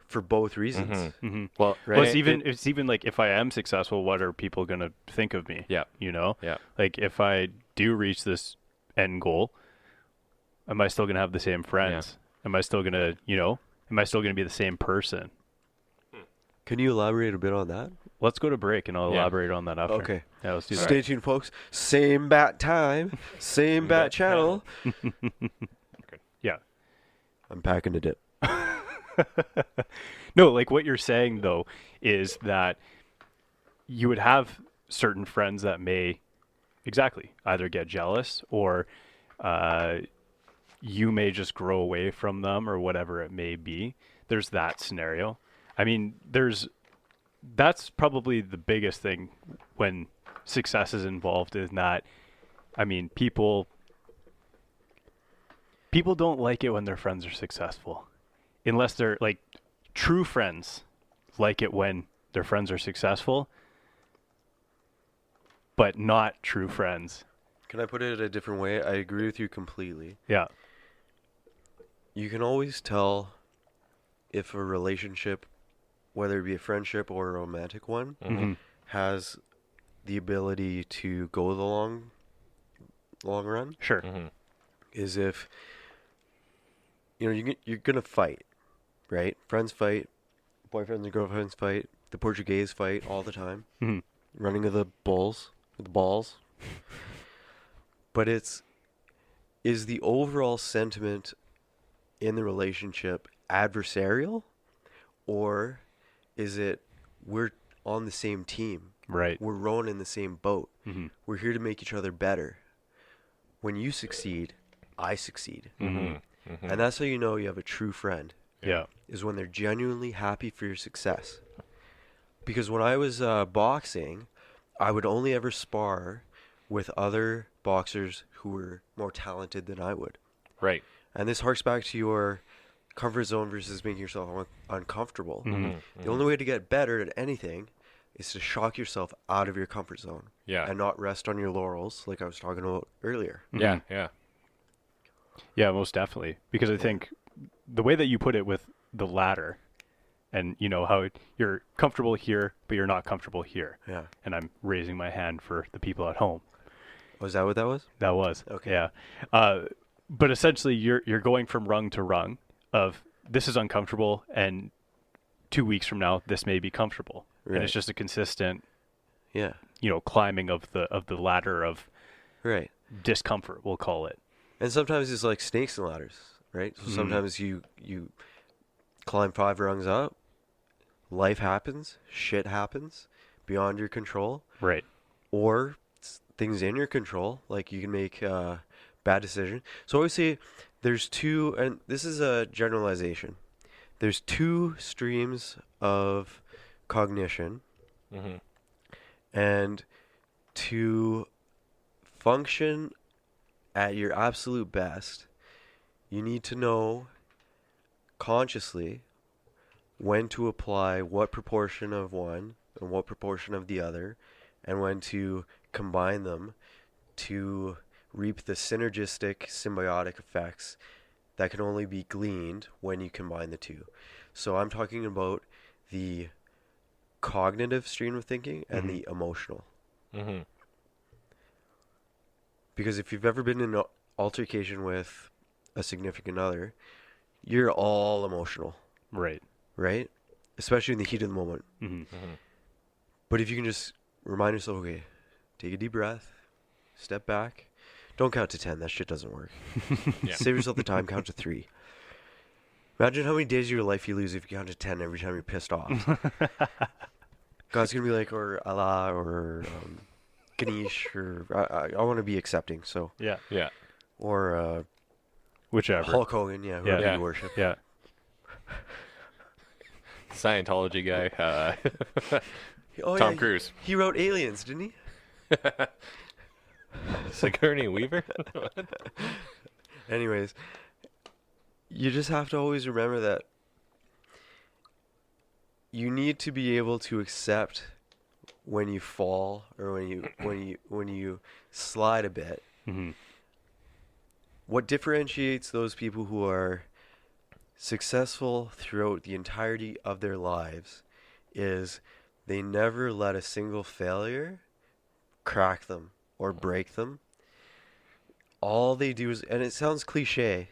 F: for both reasons.
C: Mm-hmm.
B: Well,
F: Right.
C: Well, it's even like if I am successful, what are people gonna think of me?
B: Yeah.
C: You know.
B: Yeah.
C: Like if I do reach this end goal, am I still gonna have the same friends? Am I still gonna, am I still gonna be the same person?
F: Can you elaborate a bit on that?
C: Let's go to break, and I'll
B: Yeah.
C: elaborate on that after.
F: Okay.
C: Yeah, let's do that.
F: Stay tuned, folks. Same bat time, same bat channel.
C: Yeah.
F: I'm packing a dip.
C: No, like what you're saying though is that you would have certain friends that may exactly either get jealous or you may just grow away from them or whatever it may be. There's that scenario. I mean, that's probably the biggest thing when success is involved in that. I mean, people don't like it when their friends are successful. Unless they're like true friends like it when their friends are successful, but not true friends.
F: Can I put it a different way? I agree with you completely.
C: Yeah.
F: You can always tell if a relationship, whether it be a friendship or a romantic one,
C: Mm-hmm.
F: has the ability to go the long run.
C: Sure.
B: Mm-hmm.
F: Is if you're gonna fight, right? Friends fight, boyfriends and girlfriends fight, the Portuguese fight all the time,
C: Mm-hmm.
F: running of the bulls with the balls. But is the overall sentiment in the relationship adversarial, or is it we're on the same team?
C: Right.
F: We're rowing in the same boat.
C: Mm-hmm.
F: We're here to make each other better. When you succeed, I succeed.
C: Mm-hmm.
F: And that's how you know you have a true friend,
C: Yeah.
F: is when they're genuinely happy for your success. Because when I was boxing, I would only ever spar with other boxers who were more talented than I would.
B: Right.
F: And this harks back to your comfort zone versus making yourself uncomfortable.
C: Mm-hmm.
F: The only way to get better at anything is to shock yourself out of your comfort zone.
B: Yeah.
F: And not rest on your laurels like I was talking about earlier.
B: Yeah. Yeah.
C: Yeah, most definitely. Because I think the way that you put it with the ladder and how you're comfortable here, but you're not comfortable here.
F: Yeah.
C: And I'm raising my hand for the people at home.
F: Was that what that was?
C: That was.
F: Okay.
C: Yeah. But essentially you're going from rung to rung of this is uncomfortable and 2 weeks from now this may be comfortable.
F: Right.
C: And it's just a consistent,
F: Yeah.
C: climbing of the ladder of
F: Right.
C: discomfort, we'll call it.
F: And sometimes it's like snakes and ladders, right? So sometimes you climb 5 rungs up, life happens, shit happens beyond your control,
C: Right.
F: or things in your control, like you can make a bad decision. So I always say there's two, and this is a generalization, there's 2 streams of cognition,
B: Mm-hmm.
F: and to function at your absolute best, you need to know consciously when to apply what proportion of one and what proportion of the other, and when to combine them to reap the synergistic symbiotic effects that can only be gleaned when you combine the two. So I'm talking about the cognitive stream of thinking and the emotional.
B: Mm-hmm.
F: Because if you've ever been in an altercation with a significant other, you're all emotional,
C: Right.
F: right? Especially in the heat of the moment.
C: Mm-hmm.
F: But if you can just remind yourself, okay, take a deep breath, step back. Don't count to 10. That shit doesn't work.
B: Yeah.
F: Save yourself the time. Count to 3. Imagine how many days of your life you lose if you count to 10 every time you're pissed off. God's going to be like, or Allah, or Ganesh, or I want to be accepting, so.
C: Yeah.
B: Yeah.
F: Or
C: Whichever.
F: Hulk Hogan, yeah, whoever
B: Yeah.
F: you worship.
C: Yeah.
B: Scientology guy.
F: Oh,
B: Tom
F: yeah,
B: Cruise.
F: He wrote Aliens, didn't he?
B: Sigourney Weaver.
F: Anyways, you just have to always remember that you need to be able to accept when you fall or when you slide a bit.
C: Mm-hmm.
F: What differentiates those people who are successful throughout the entirety of their lives is they never let a single failure crack them or break them. All they do is, and it sounds cliche,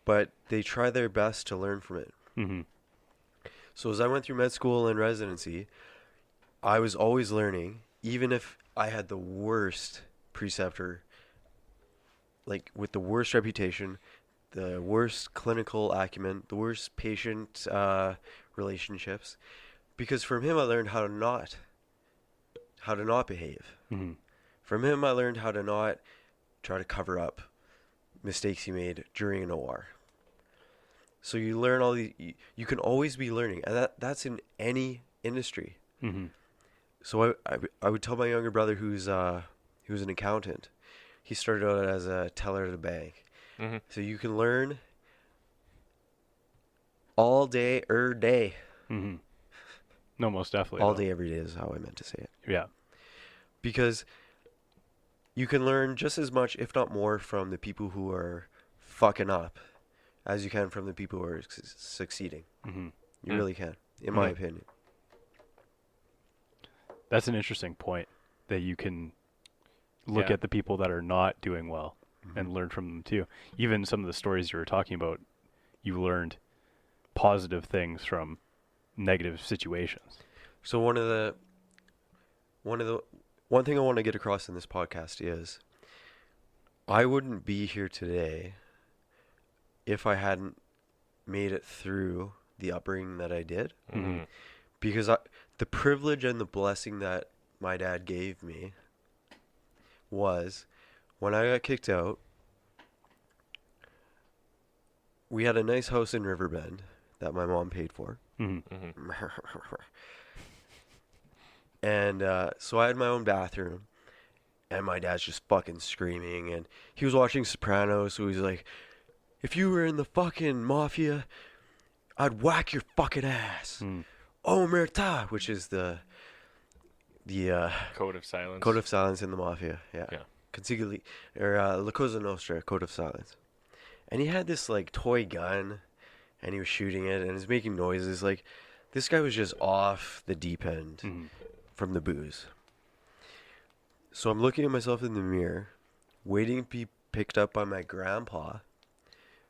F: but they try their best to learn from it.
C: Mm-hmm.
F: So as I went through med school and residency, I was always learning, even if I had the worst preceptor, like with the worst reputation, the worst clinical acumen, the worst patient relationships, because from him I learned how to not behave.
C: Mm-hmm.
F: From him I learned how to not try to cover up mistakes he made during an OR. So you learn all these. You can always be learning, and that's in any industry.
C: Mm-hmm.
F: So I would tell my younger brother who's an accountant. He started out as a teller at a bank.
B: Mm-hmm.
F: So you can learn all day, day.
C: Mm-hmm. No, most definitely.
F: All day, every day is how I meant to say it.
C: Yeah.
F: Because you can learn just as much, if not more, from the people who are fucking up as you can from the people who are succeeding.
C: Mm-hmm.
F: You really can, in my opinion.
C: That's an interesting point, that you can look at the people that are not doing well and learn from them too. Even some of the stories you were talking about, you learned positive things from negative situations.
F: So one thing I want to get across in this podcast is I wouldn't be here today if I hadn't made it through the upbringing that I did.
C: Mm-hmm.
F: Because the privilege and the blessing that my dad gave me was when I got kicked out, we had a nice house in Riverbend that my mom paid for.
C: Mm-hmm.
F: And so I had my own bathroom, and my dad's just fucking screaming, and he was watching Sopranos, so he's like, if you were in the fucking mafia, I'd whack your fucking ass. Omerta, which is the
B: Code of silence.
F: Code of silence in the mafia. Yeah.
B: Yeah.
F: Consigli, or La Cosa Nostra, Code of silence. And he had this like toy gun, and he was shooting it, and he was making noises. Like, this guy was just off the deep end from the booze. So I'm looking at myself in the mirror, waiting to be picked up by my grandpa,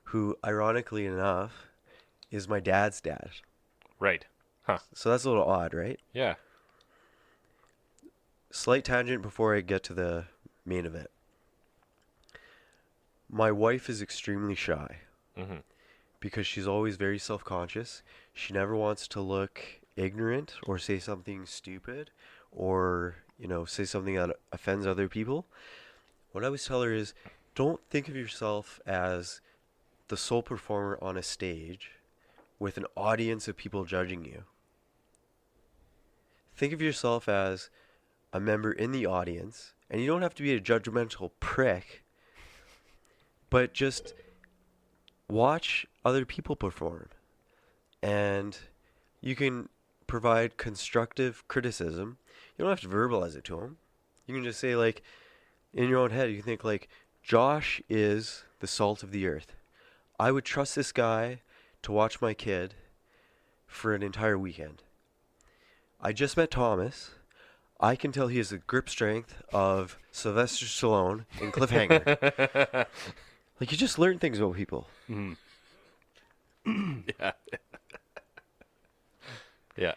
F: who, ironically enough, is my dad's dad.
B: Right. Huh.
F: So that's a little odd, right?
B: Yeah.
F: Slight tangent before I get to the main event. My wife is extremely shy because she's always very self-conscious. She never wants to look ignorant or say something stupid or, say something that offends other people. What I always tell her is, don't think of yourself as the sole performer on a stage with an audience of people judging you. Think of yourself as a member in the audience, and you don't have to be a judgmental prick, but just watch other people perform. And you can provide constructive criticism. You don't have to verbalize it to them. You can just say, like, in your own head, you can think, like, Josh is the salt of the earth. I would trust this guy to watch my kid for an entire weekend. I just met Thomas. I can tell he has the grip strength of Sylvester Stallone in Cliffhanger. Like, you just learn things about people.
B: Yeah. Yeah.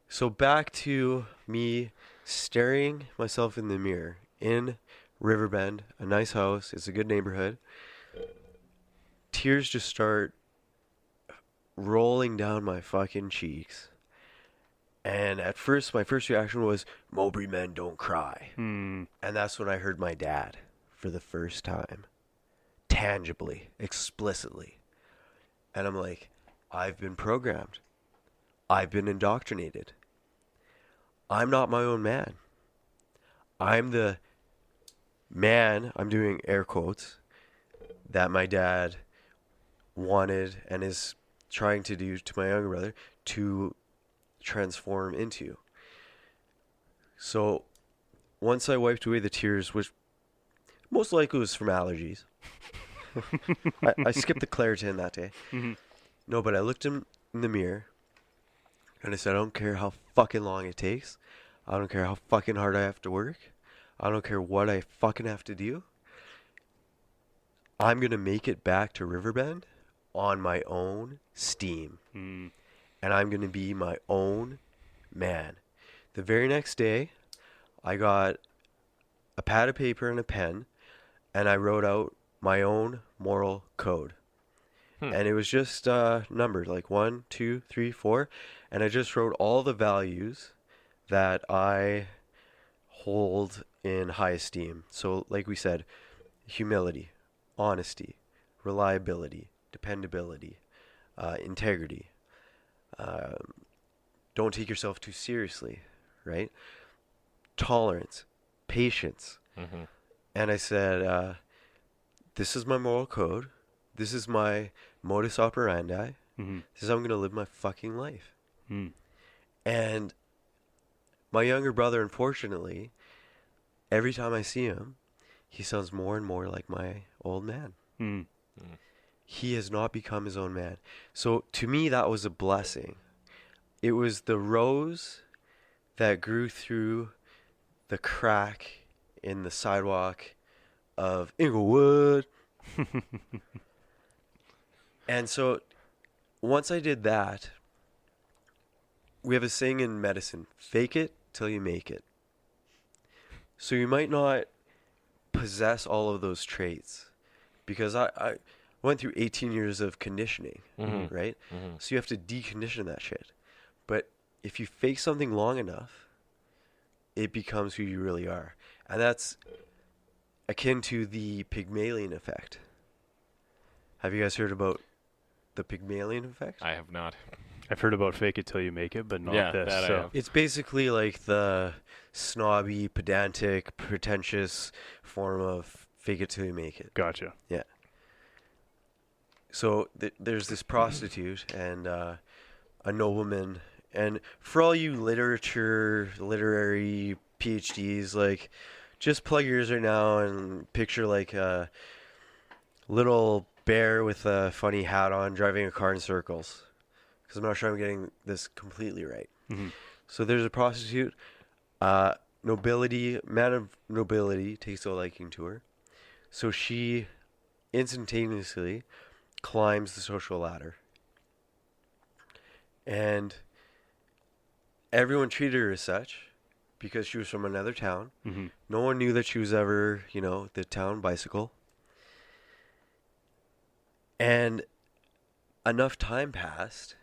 F: So back to me staring myself in the mirror in Riverbend, a nice house. It's a good neighborhood. Tears just start rolling down my fucking cheeks. And at first, my first reaction was, Mowbray men don't cry. And that's when I heard my dad for the first time. Tangibly, explicitly. And I'm like, I've been programmed. I've been indoctrinated. I'm not my own man. I'm the man, I'm doing air quotes, that my dad wanted and is trying to do to my younger brother to transform into. So once I wiped away the tears, which most likely was from allergies. I skipped the Claritin that day.
C: Mm-hmm.
F: No, but I looked in the mirror and I said, I don't care how fucking long it takes. I don't care how fucking hard I have to work. I don't care what I fucking have to do. I'm going to make it back to Riverbend on my own steam.
C: Mm.
F: And I'm going to be my own man. The very next day, I got a pad of paper and a pen, and I wrote out my own moral code. And it was just numbered, like 1, 2, 3, 4. And I just wrote all the values that I hold in high esteem. So like we said, humility, honesty, reliability, dependability, integrity. Don't take yourself too seriously, right? Tolerance, patience.
B: Mm-hmm.
F: And I said, this is my moral code. This is my modus operandi.
C: Mm-hmm.
F: This is how I'm going to live my fucking life.
C: Mm.
F: And my younger brother, unfortunately, every time I see him, he sounds more and more like my old man.
C: Mm.
F: He has not become his own man. So to me, that was a blessing. It was the rose that grew through the crack in the sidewalk of Inglewood. And so once I did that, we have a saying in medicine, fake it till you make it. So you might not possess all of those traits, because I went through 18 years of conditioning,
B: Mm-hmm.
F: right?
B: Mm-hmm.
F: So you have to decondition that shit. But if you fake something long enough, it becomes who you really are. And that's akin to the Pygmalion effect. Have you guys heard about the Pygmalion effect?
B: I have not.
C: I've heard about fake it till you make it, but not
B: Yeah,
C: this.
B: that I
C: So
B: have.
F: It's basically like the snobby, pedantic, pretentious form of fake it till you make it.
C: gotcha.
F: So there's this prostitute and a nobleman. And for all you literary PhDs, like, just plug your ears right now and picture like a little bear with a funny hat on driving a car in circles. Because I'm not sure I'm getting this completely right.
C: Mm-hmm.
F: So there's a prostitute, man of nobility takes a liking to her. So she instantaneously climbs the social ladder. And everyone treated her as such because she was from another town.
C: Mm-hmm.
F: No one knew that she was ever, the town bicycle. And enough time passed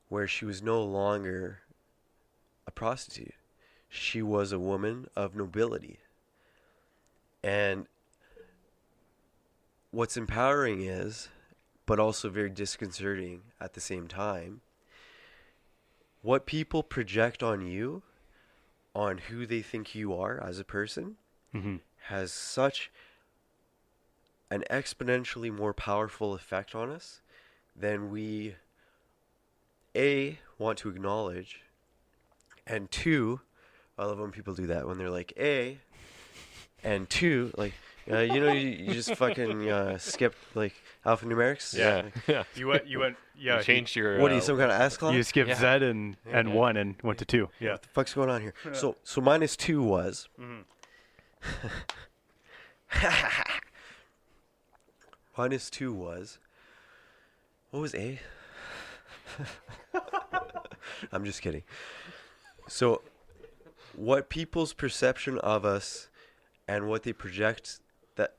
F: where she was no longer a prostitute. She was a woman of nobility. And what's empowering is, but also very disconcerting at the same time, what people project on you, on who they think you are as a person,
C: Mm-hmm.
F: has such an exponentially more powerful effect on us than we, A, want to acknowledge, and 2, I love when people do that, when they're like, A, and 2, like, you just fucking skipped, like, alphanumerics.
B: Yeah.
F: Like,
B: Yeah.
C: You went. Yeah.
B: You changed your.
F: what are you, some kind of S-class?
C: You skipped
B: Yeah.
C: Z and 1 and went to 2. Yeah.
F: What the fuck's going on here? So -2 was... -2 was... What was A? I'm just kidding. So, what people's perception of us and what they project that...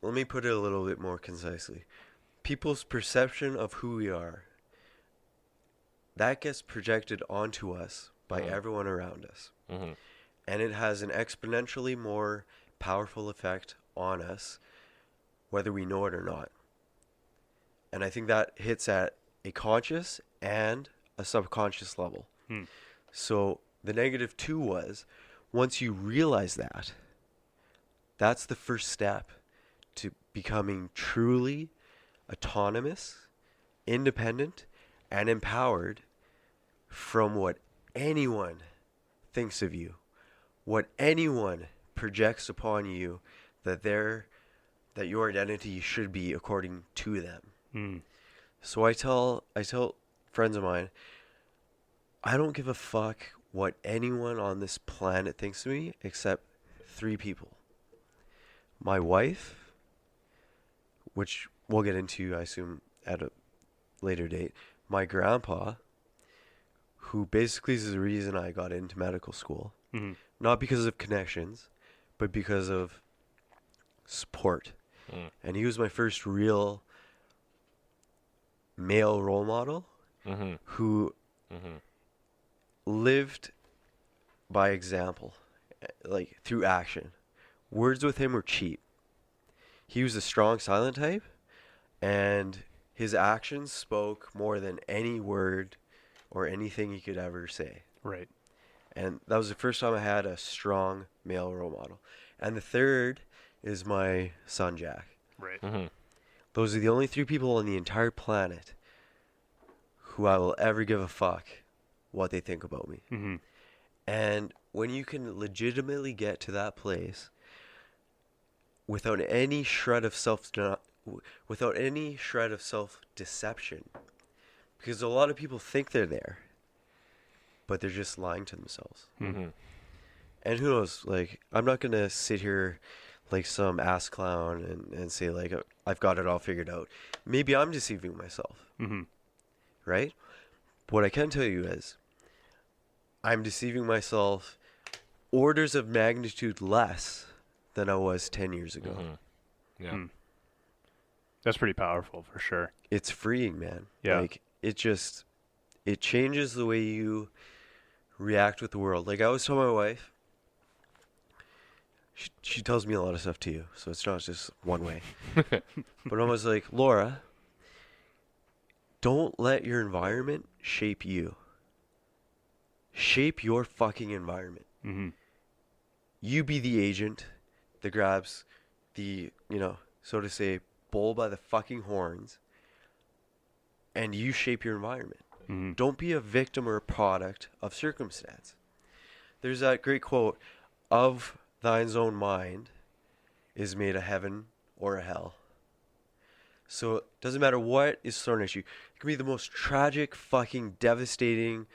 F: Let me put it a little bit more concisely. People's perception of who we are, that gets projected onto us by everyone around us.
B: Mm-hmm.
F: And it has an exponentially more powerful effect on us, whether we know it or not. And I think that hits at a conscious and a subconscious level. So the -2 was, once you realize that, that's the first step to becoming truly autonomous, independent, and empowered from what anyone thinks of you, what anyone projects upon you that your identity should be according to them. So I tell friends of mine, I don't give a fuck what anyone on this planet thinks of me except 3 people. My wife, which we'll get into, I assume, at a later date. My grandpa, who basically is the reason I got into medical school. Not because of connections, but because of support. And he was my first real male role model who lived by example, like through action. Words with him were cheap. He was a strong, silent type, and his actions spoke more than any word or anything he could ever say.
C: Right.
F: And that was the first time I had a strong male role model. And the third is my son, Jack.
C: Right.
F: Those are the only 3 people on the entire planet who I will ever give a fuck what they think about me. And when you can legitimately get to that place without any shred of self-deception, because a lot of people think they're there, but they're just lying to themselves. And who knows, like, I'm not going to sit here like some ass clown and say, like, I've got it all figured out. Maybe I'm deceiving myself. Right? What I can tell you is I'm deceiving myself orders of magnitude less than I was 10 years ago.
B: Yeah.
C: That's pretty powerful for sure.
F: It's freeing, man.
C: Yeah.
F: Like, it changes the way you react with the world. Like, I always tell my wife, she tells me a lot of stuff too, so it's not just one way. But I was like, Laura, don't let your environment shape you. Shape your fucking environment. You be the agent that grabs the, so to say, bull by the fucking horns, and you shape your environment. Don't be a victim or a product of circumstance. There's that great quote, of thine's own mind is made a heaven or a hell. So it doesn't matter what is thrown at you. It can be the most tragic, fucking devastating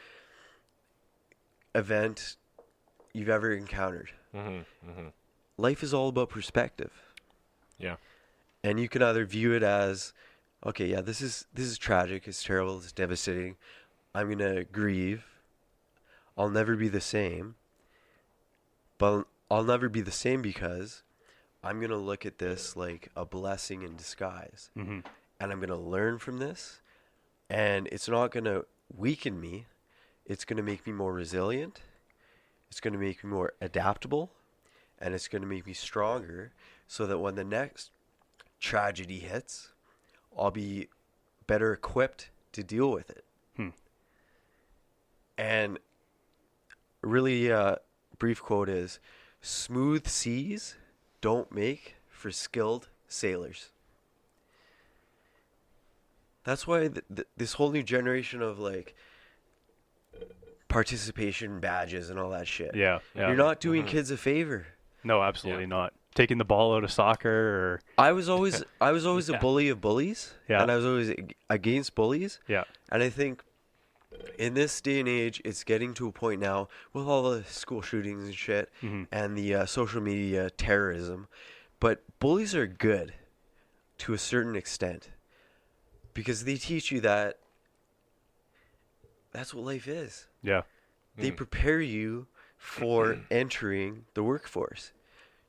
F: event you've ever encountered. Life is all about perspective.
B: Yeah.
F: And you can either view it as, okay, yeah, this is tragic, it's terrible, it's devastating. I'm going to grieve. I'll never be the same. But I'll never be the same because I'm going to look at this like a blessing in disguise. And I'm going to learn from this. And it's not going to weaken me. It's going to make me more resilient. It's going to make me more adaptable. And it's going to make me stronger so that when the next tragedy hits, I'll be better equipped to deal with it. And really brief quote is, smooth seas don't make for skilled sailors. That's why this whole new generation of like participation badges and all that shit.
C: Yeah.
F: You're not doing kids a favor.
C: No, absolutely not. Taking the ball out of soccer or
F: I was always a bully of bullies.
C: Yeah.
F: And I was always against bullies.
C: Yeah.
F: And I think in this day and age, it's getting to a point now with all the school shootings and shit and the social media terrorism. But bullies are good to a certain extent because they teach you that that's what life is.
C: Yeah.
F: They prepare you for entering the workforce.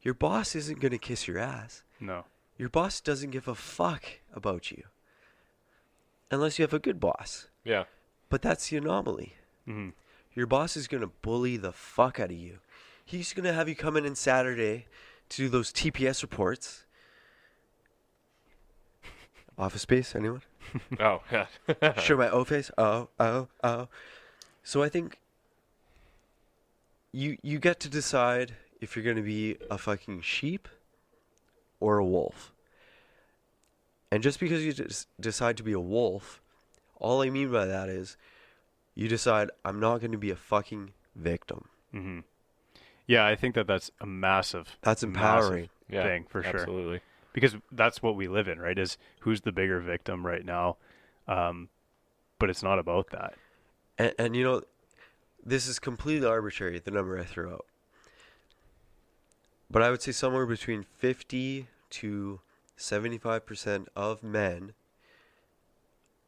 F: Your boss isn't going to kiss your ass.
C: No.
F: Your boss doesn't give a fuck about you. Unless you have a good boss.
B: Yeah.
F: But that's the anomaly. Your boss is going to bully the fuck out of you. He's going to have you come in on Saturday to do those TPS reports. Office Space, anyone?
B: Oh, yeah.
F: Show my O face. Oh. So I think you get to decide if you're going to be a fucking sheep or a wolf. And just because you decide to be a wolf, all I mean by that is you decide, I'm not going to be a fucking victim.
C: Mm-hmm. Yeah, I think that's a massive,
F: That's empowering
C: thing for sure.
B: Absolutely.
C: Because that's what we live in, right? Is who's the bigger victim right now? But it's not about that.
F: And you know, this is completely arbitrary, the number I threw out. But I would say somewhere between 50 to 75% of men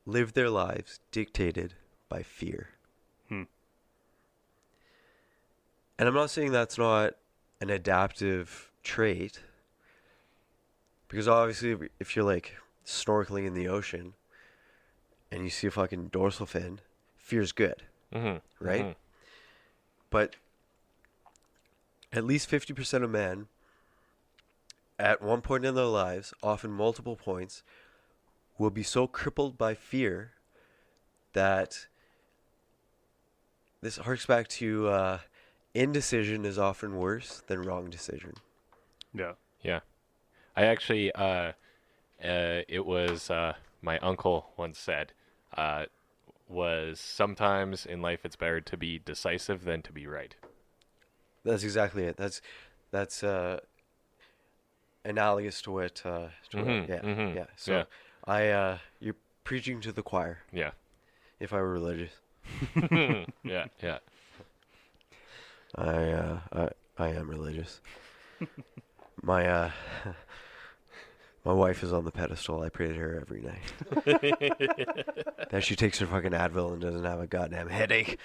F: live their lives dictated by fear. And I'm not saying that's not an adaptive trait. Because obviously, if you're like snorkeling in the ocean and you see a fucking dorsal fin, fear's good, right? Mm-hmm. But at least 50% of men, at one point in their lives, often multiple points, will be so crippled by fear that this harks back to indecision is often worse than wrong decision.
C: Yeah.
B: Yeah. I actually, it was my uncle once said, was sometimes in life it's better to be decisive than to be right.
F: That's exactly it. That's analogous to what. Yeah. So you're preaching to the choir.
B: Yeah.
F: If I were religious.
B: Yeah.
F: I am religious. My wife is on the pedestal. I pray to her every night. That she takes her fucking Advil and doesn't have a goddamn headache.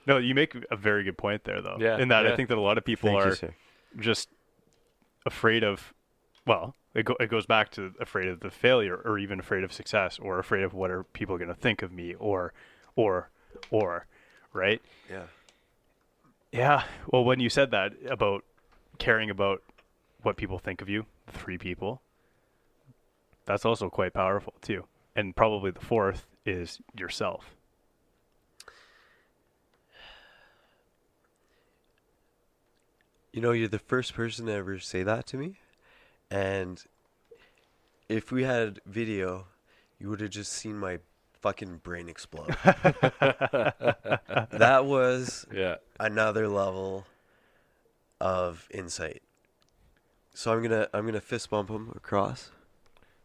C: No, you make a very good point there, though.
B: Yeah.
C: In that, I think that a lot of people
F: Thank you,
C: are
F: sir.
C: just afraid of. Well, it goes back to afraid of the failure, or even afraid of success, or afraid of what are people going to think of me, or, right?
F: Yeah.
C: Yeah. Well, when you said that about caring about what people think of you, 3 people, that's also quite powerful too. And probably the 4th is yourself.
F: You know, you're the first person to ever say that to me. And if we had video, you would have just seen my fucking brain explode. That was another level of insight. So I'm gonna fist bump him across.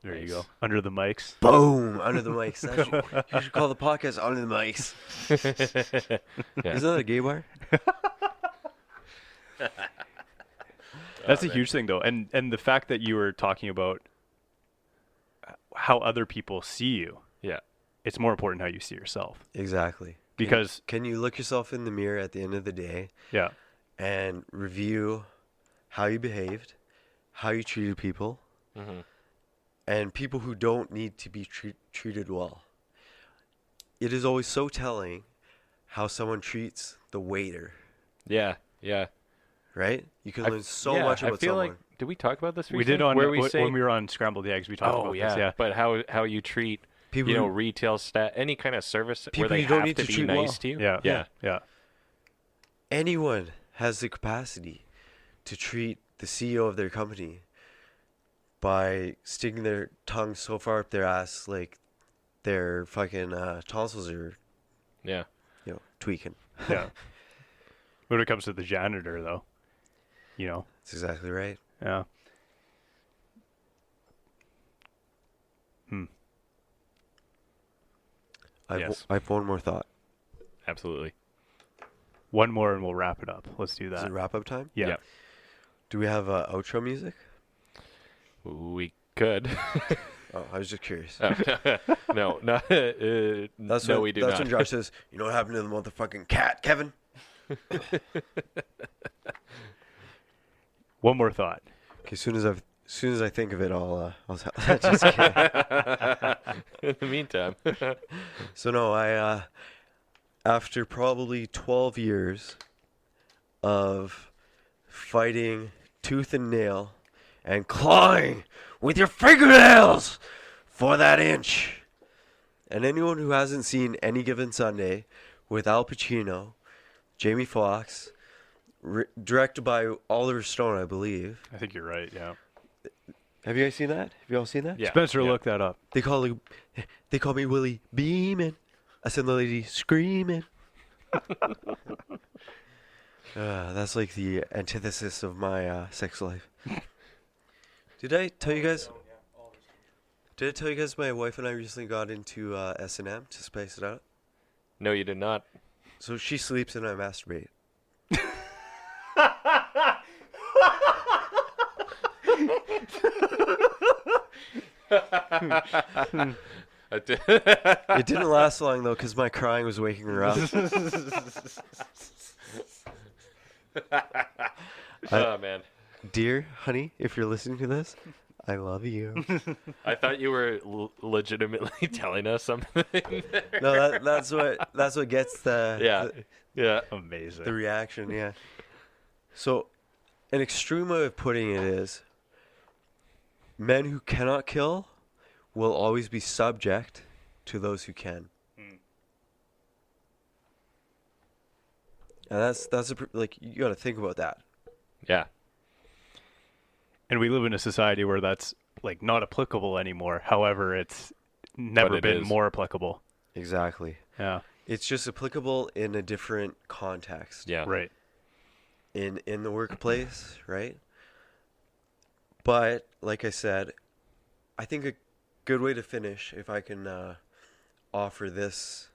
C: There you go. Under the mics.
F: Boom! Under the mics. You should call the podcast Under the Mics. Isn't that a gay bar?
C: That's a huge thing, though. And the fact that you were talking about how other people see you.
B: Yeah.
C: It's more important how you see yourself.
F: Exactly.
C: Because
F: can you look yourself in the mirror at the end of the day?
C: Yeah.
F: And review how you behaved, how you treated people, and people who don't need to be treated well. It is always so telling how someone treats the waiter.
B: Yeah.
F: Right? You can learn so much about
B: I feel
F: someone.
B: like, did we talk about this recently?
C: We did on
B: where we say,
C: when we were on Scrambled Eggs. We talked about this. Yeah.
B: But how you treat
F: people,
B: retail staff, any kind of service
F: people
B: where they
F: you don't
B: have
F: need
B: to
F: to
B: be
F: treat
B: nice
F: well.
B: to you.
C: Yeah.
F: Anyone has the capacity to treat the CEO of their company by sticking their tongue so far up their ass like their fucking tonsils are tweaking.
C: Yeah. When it comes to the janitor, though,
F: That's exactly right.
C: Yeah.
F: I
C: Yes.
F: have one more thought.
B: Absolutely.
C: One more and we'll wrap it up. Let's do
F: Is
C: that.
F: it wrap up time?
C: Yeah.
B: Yep.
F: Do we have outro music?
B: We could.
F: Oh, I was just curious.
B: No, we do
F: That's
B: not.
F: when Josh says, "You know what happened to the motherfucking cat, Kevin?"
C: One more thought.
F: Okay, as soon as I think of it, I'll just kidding.
B: In the meantime.
F: So no, I after probably 12 years of fighting tooth and nail and clawing with your fingernails for that inch. And anyone who hasn't seen Any Given Sunday with Al Pacino, Jamie Foxx, directed by Oliver Stone, I believe.
C: I think you're right. Yeah.
F: Have you guys seen that? Have you all seen that?
B: Yeah.
C: Spencer,
B: Yeah.
C: look that up.
F: They call me Willie Beeman. I send the lady screaming. That's like the antithesis of my sex life. Did I tell you guys? Did I tell you guys my wife and I recently got into S&M to spice it up?
B: No, you did not.
F: So she sleeps and I masturbate. It didn't last long though, because my crying was waking her up.
B: Oh man,
F: dear honey, if you're listening to this, I love you.
B: I thought you were legitimately telling us something.
F: No, that's what gets
C: Amazing.
F: the reaction. Yeah. So, an extreme way of putting it is, men who cannot kill will always be subject to those who can. And that's like, you got to think about that.
B: Yeah.
C: And we live in a society where that's like not applicable anymore. However, it's never been more applicable.
F: Exactly.
C: Yeah.
F: It's just applicable in a different context.
B: Yeah.
C: Right.
F: In the workplace, right? But like I said, I think a good way to finish, if I can offer this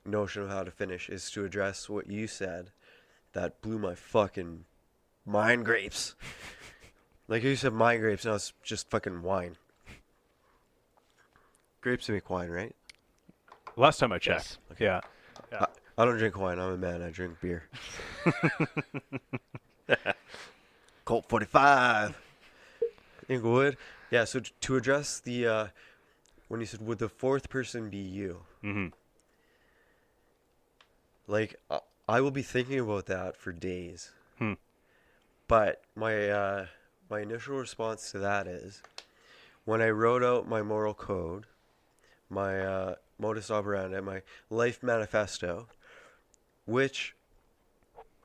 F: notion of how to finish, is to address what you said that blew my fucking mind grapes. Like you said mind grapes, now it's just fucking wine. Grapes make wine, right?
C: Last time I checked.
B: Yes.
C: Yeah.
F: I don't drink wine. I'm a man. I drink beer. Colt 45. Inglewood. Yeah, so to address the, when you said, would the fourth person be you?
C: Mm-hmm.
F: Like, I will be thinking about that for days.
C: Hmm.
F: But my initial response to that is, when I wrote out my moral code, my modus operandi, my life manifesto, which,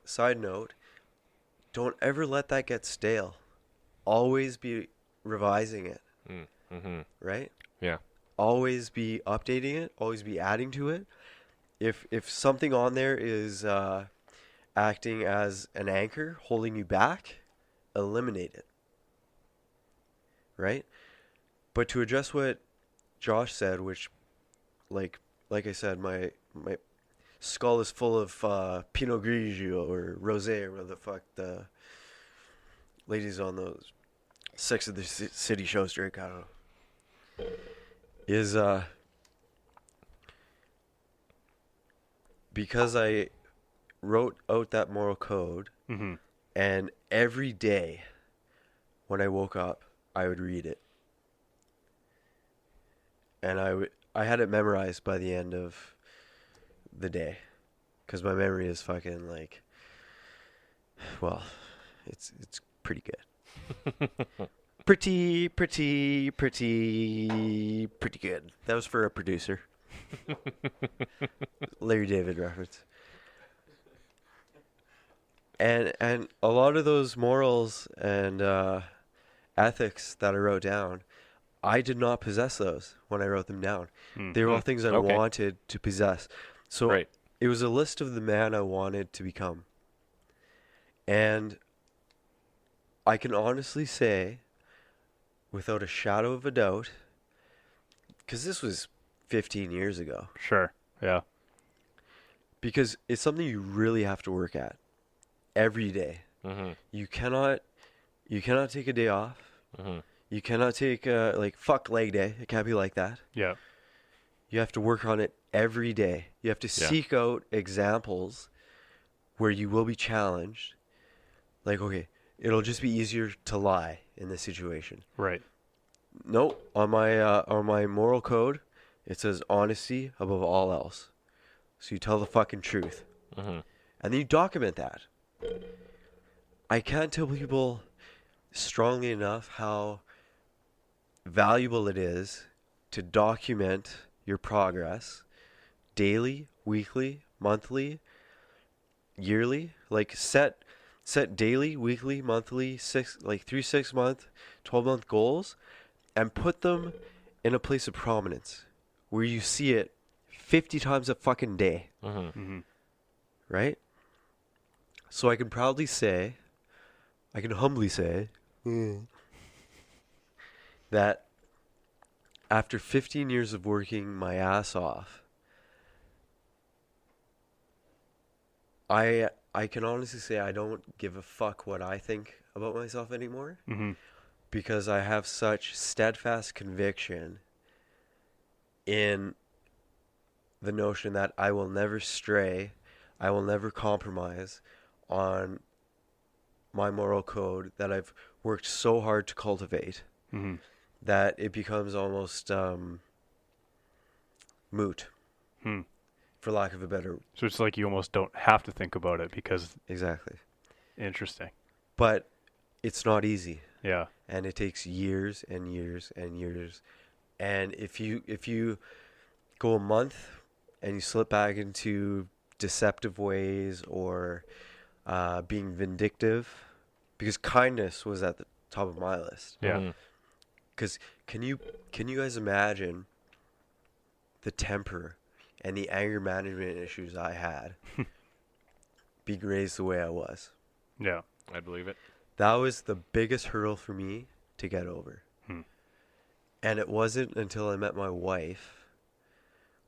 F: side note, don't ever let that get stale. Always be revising it.
B: Mm-hmm.
F: Right?
B: Yeah.
F: Always be updating it. Always be adding to it. If something on there is acting as an anchor, holding you back, eliminate it. Right? But to address what Josh said, which, like I said, my skull is full of Pinot Grigio or Rosé, or whatever the fuck the ladies on those Sex of the City shows drink. I don't know. Is because I wrote out that moral code,
C: Mm-hmm.
F: and every day when I woke up, I would read it, and I had it memorized by the end of the day, because my memory is fucking like, well, it's pretty good. pretty good. That was for a producer. Larry David reference. And a lot of those morals and ethics that I wrote down, I did not possess those when I wrote them down. They were all things I wanted to possess. So it was a list of the man I wanted to become. And I can honestly say, without a shadow of a doubt, because this was 15 years ago.
C: Sure. Yeah.
F: Because it's something you really have to work at every day.
B: Mm-hmm.
F: You cannot take a day off.
B: Mm-hmm.
F: You cannot take fuck leg day. It can't be like that.
C: Yeah.
F: You have to work on it every day. You have to seek out examples where you will be challenged. Like, okay, it'll just be easier to lie in this situation.
C: Right.
F: No, on my moral code, it says honesty above all else. So you tell the fucking truth.
B: Mm-hmm.
F: And then you document that. I can't tell people strongly enough how valuable it is to document your progress daily, weekly, monthly, yearly. Like set daily, weekly, monthly, 3 6 month, 12-month goals, and put them in a place of prominence where you see it 50 times a fucking day. Right? So I can humbly say that after 15 years of working my ass off, I can honestly say I don't give a fuck what I think about myself anymore, because I have such steadfast conviction in the notion that I will never stray, I will never compromise on my moral code that I've worked so hard to cultivate, that it becomes almost moot, for lack of a better.
C: So it's like you almost don't have to think about it because.
F: Exactly.
C: Interesting.
F: But it's not easy.
C: Yeah.
F: And it takes years and years and years. And if you go a month and you slip back into deceptive ways or being vindictive, because kindness was at the top of my list.
C: Yeah.
F: Because can you guys imagine the temper and the anger management issues I had being raised the way I was?
C: Yeah.
B: I believe it.
F: That was the biggest hurdle for me to get over. And it wasn't until I met my wife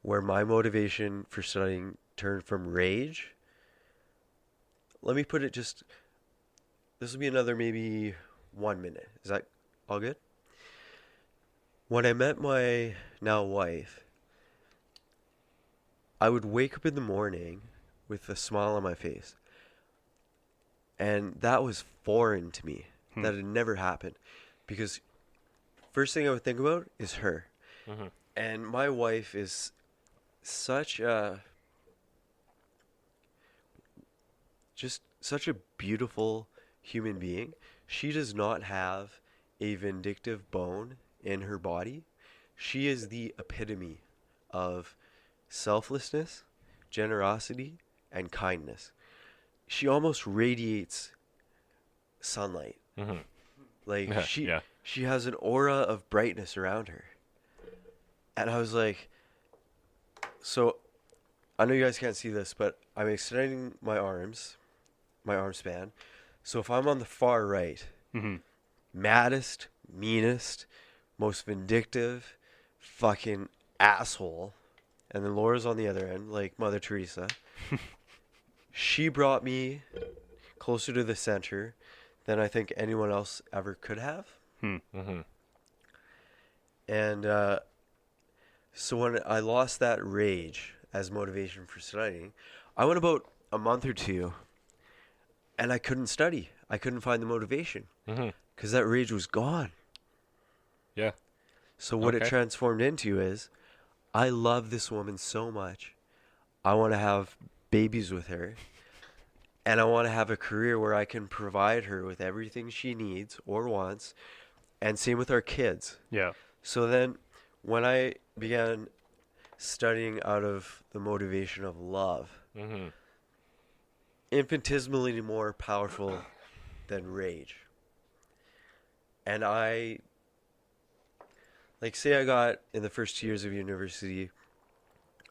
F: where my motivation for studying turned from rage. Let me put it this will be another maybe 1 minute. Is that all good? When I met my now wife, I would wake up in the morning with a smile on my face. And that was foreign to me. That had never happened. Because first thing I would think about is her. And my wife is such a beautiful human being. She does not have a vindictive bone in her body. She is the epitome of selflessness, generosity, and kindness. She almost radiates sunlight. Like she has an aura of brightness around her. And I was like, so I know you guys can't see this, but I'm extending my arm span. So if I'm on the far right, maddest, meanest, most vindictive, fucking asshole, and then Laura's on the other end, like Mother Teresa. She brought me closer to the center than I think anyone else ever could have. And so when I lost that rage as motivation for studying, I went about a month or two and I couldn't study. I couldn't find the motivation because that rage was gone.
B: Yeah.
F: So what it transformed into is, I love this woman so much. I want to have babies with her. And I want to have a career where I can provide her with everything she needs or wants. And same with our kids.
C: Yeah.
F: So then when I began studying out of the motivation of love, infinitesimally more powerful than rage. And I got in the first 2 years of university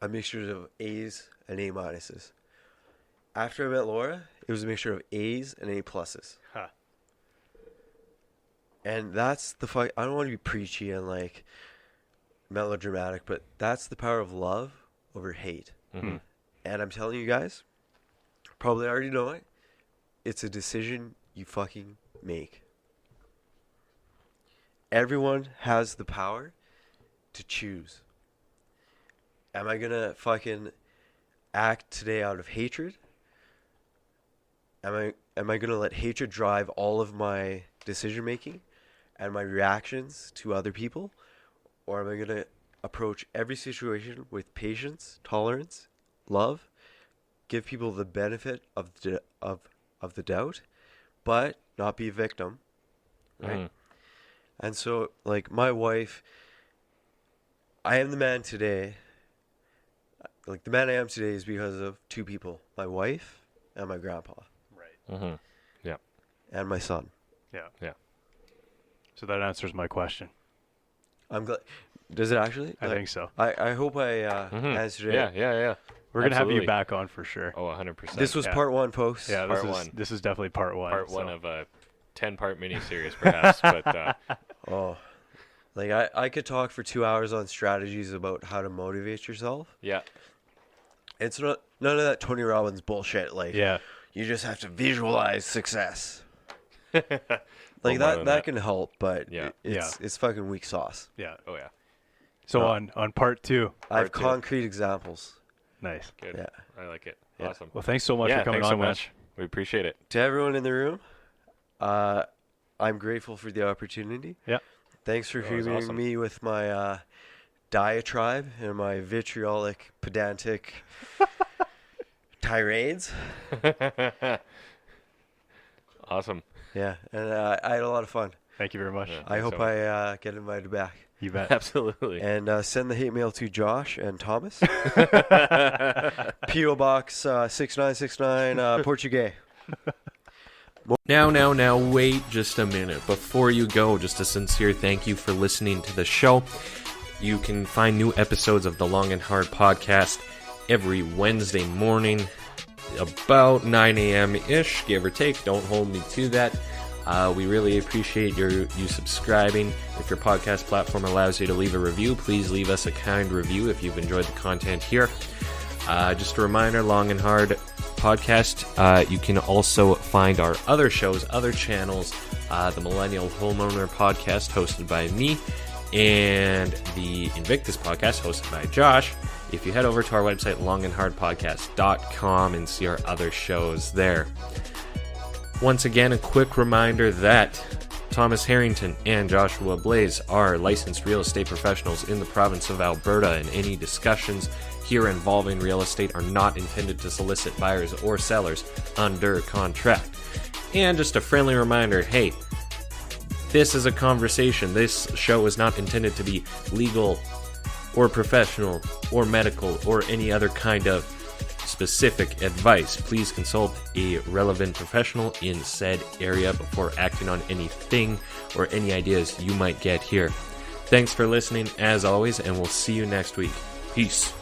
F: a mixture of A's and A minuses. After I met Laura, it was a mixture of A's and A pluses. And that's I don't want to be preachy and like melodramatic, but that's the power of love over hate. And I'm telling you guys, probably already know it, it's a decision you fucking make. Everyone has the power to choose. Am I gonna fucking act today out of hatred? Am I gonna let hatred drive all of my decision making and my reactions to other people? Or am I gonna approach every situation with patience, tolerance, love, give people the benefit of the doubt, but not be a victim, right? And so, like, my wife, I am the man today. Like, the man I am today is because of two people: my wife and my grandpa.
C: Right.
B: Yeah.
F: And my son.
C: Yeah. So that answers my question.
F: I'm glad. Does it actually?
C: I think so.
F: I hope I answered it.
B: Yeah.
C: We're going to have you back on for sure.
B: Oh, 100%.
F: This was part 1, folks.
C: Yeah,
B: part 1.
C: This is definitely part 1.
B: Part 1 of a 10-part miniseries, perhaps. But
F: Like, I could talk for 2 hours on strategies about how to motivate yourself.
B: Yeah.
F: It's none of that Tony Robbins bullshit. Like,
C: yeah,
F: you just have to visualize success. Like, that can help, but it's fucking weak sauce.
C: Yeah.
B: Oh, yeah.
C: So on part 2.
F: I have concrete examples.
C: Nice.
B: Good.
F: Yeah.
B: I like it.
C: Yeah.
B: Awesome.
C: Well, thanks so much for coming
B: thanks
C: on,
B: so much. We appreciate it.
F: To everyone in the room, I'm grateful for the opportunity.
C: Yeah.
F: Thanks for hearing me with my diatribe and my vitriolic, pedantic tirades.
B: Awesome.
F: Yeah, and I had a lot of fun.
C: Thank you very much.
F: I hope I get invited back.
C: You bet.
B: Absolutely.
F: And send the hate mail to Josh and Thomas. P.O. Box 6969 Portuguese.
B: Now, wait just a minute. Before you go, just a sincere thank you for listening to the show. You can find new episodes of the Long and Hard podcast every Wednesday morning, about 9 a.m.-ish, give or take. Don't hold me to that. We really appreciate you subscribing. If your podcast platform allows you to leave a review, please leave us a kind review if you've enjoyed the content here. Just a reminder, Long and Hard podcast. You can also find our other shows, other channels, the Millennial Homeowner podcast hosted by me, and the Invictus podcast hosted by Josh. If you head over to our website, longandhardpodcast.com, and see our other shows there. Once again, a quick reminder that Thomas Harrington and Joshua Blaze are licensed real estate professionals in the province of Alberta, and any discussions here involving real estate are not intended to solicit buyers or sellers under contract. And just a friendly reminder, hey, this is a conversation. This show is not intended to be legal or professional or medical or any other kind of specific advice. Please consult a relevant professional in said area before acting on anything or any ideas you might get here. Thanks for listening as always, and we'll see you next week. Peace.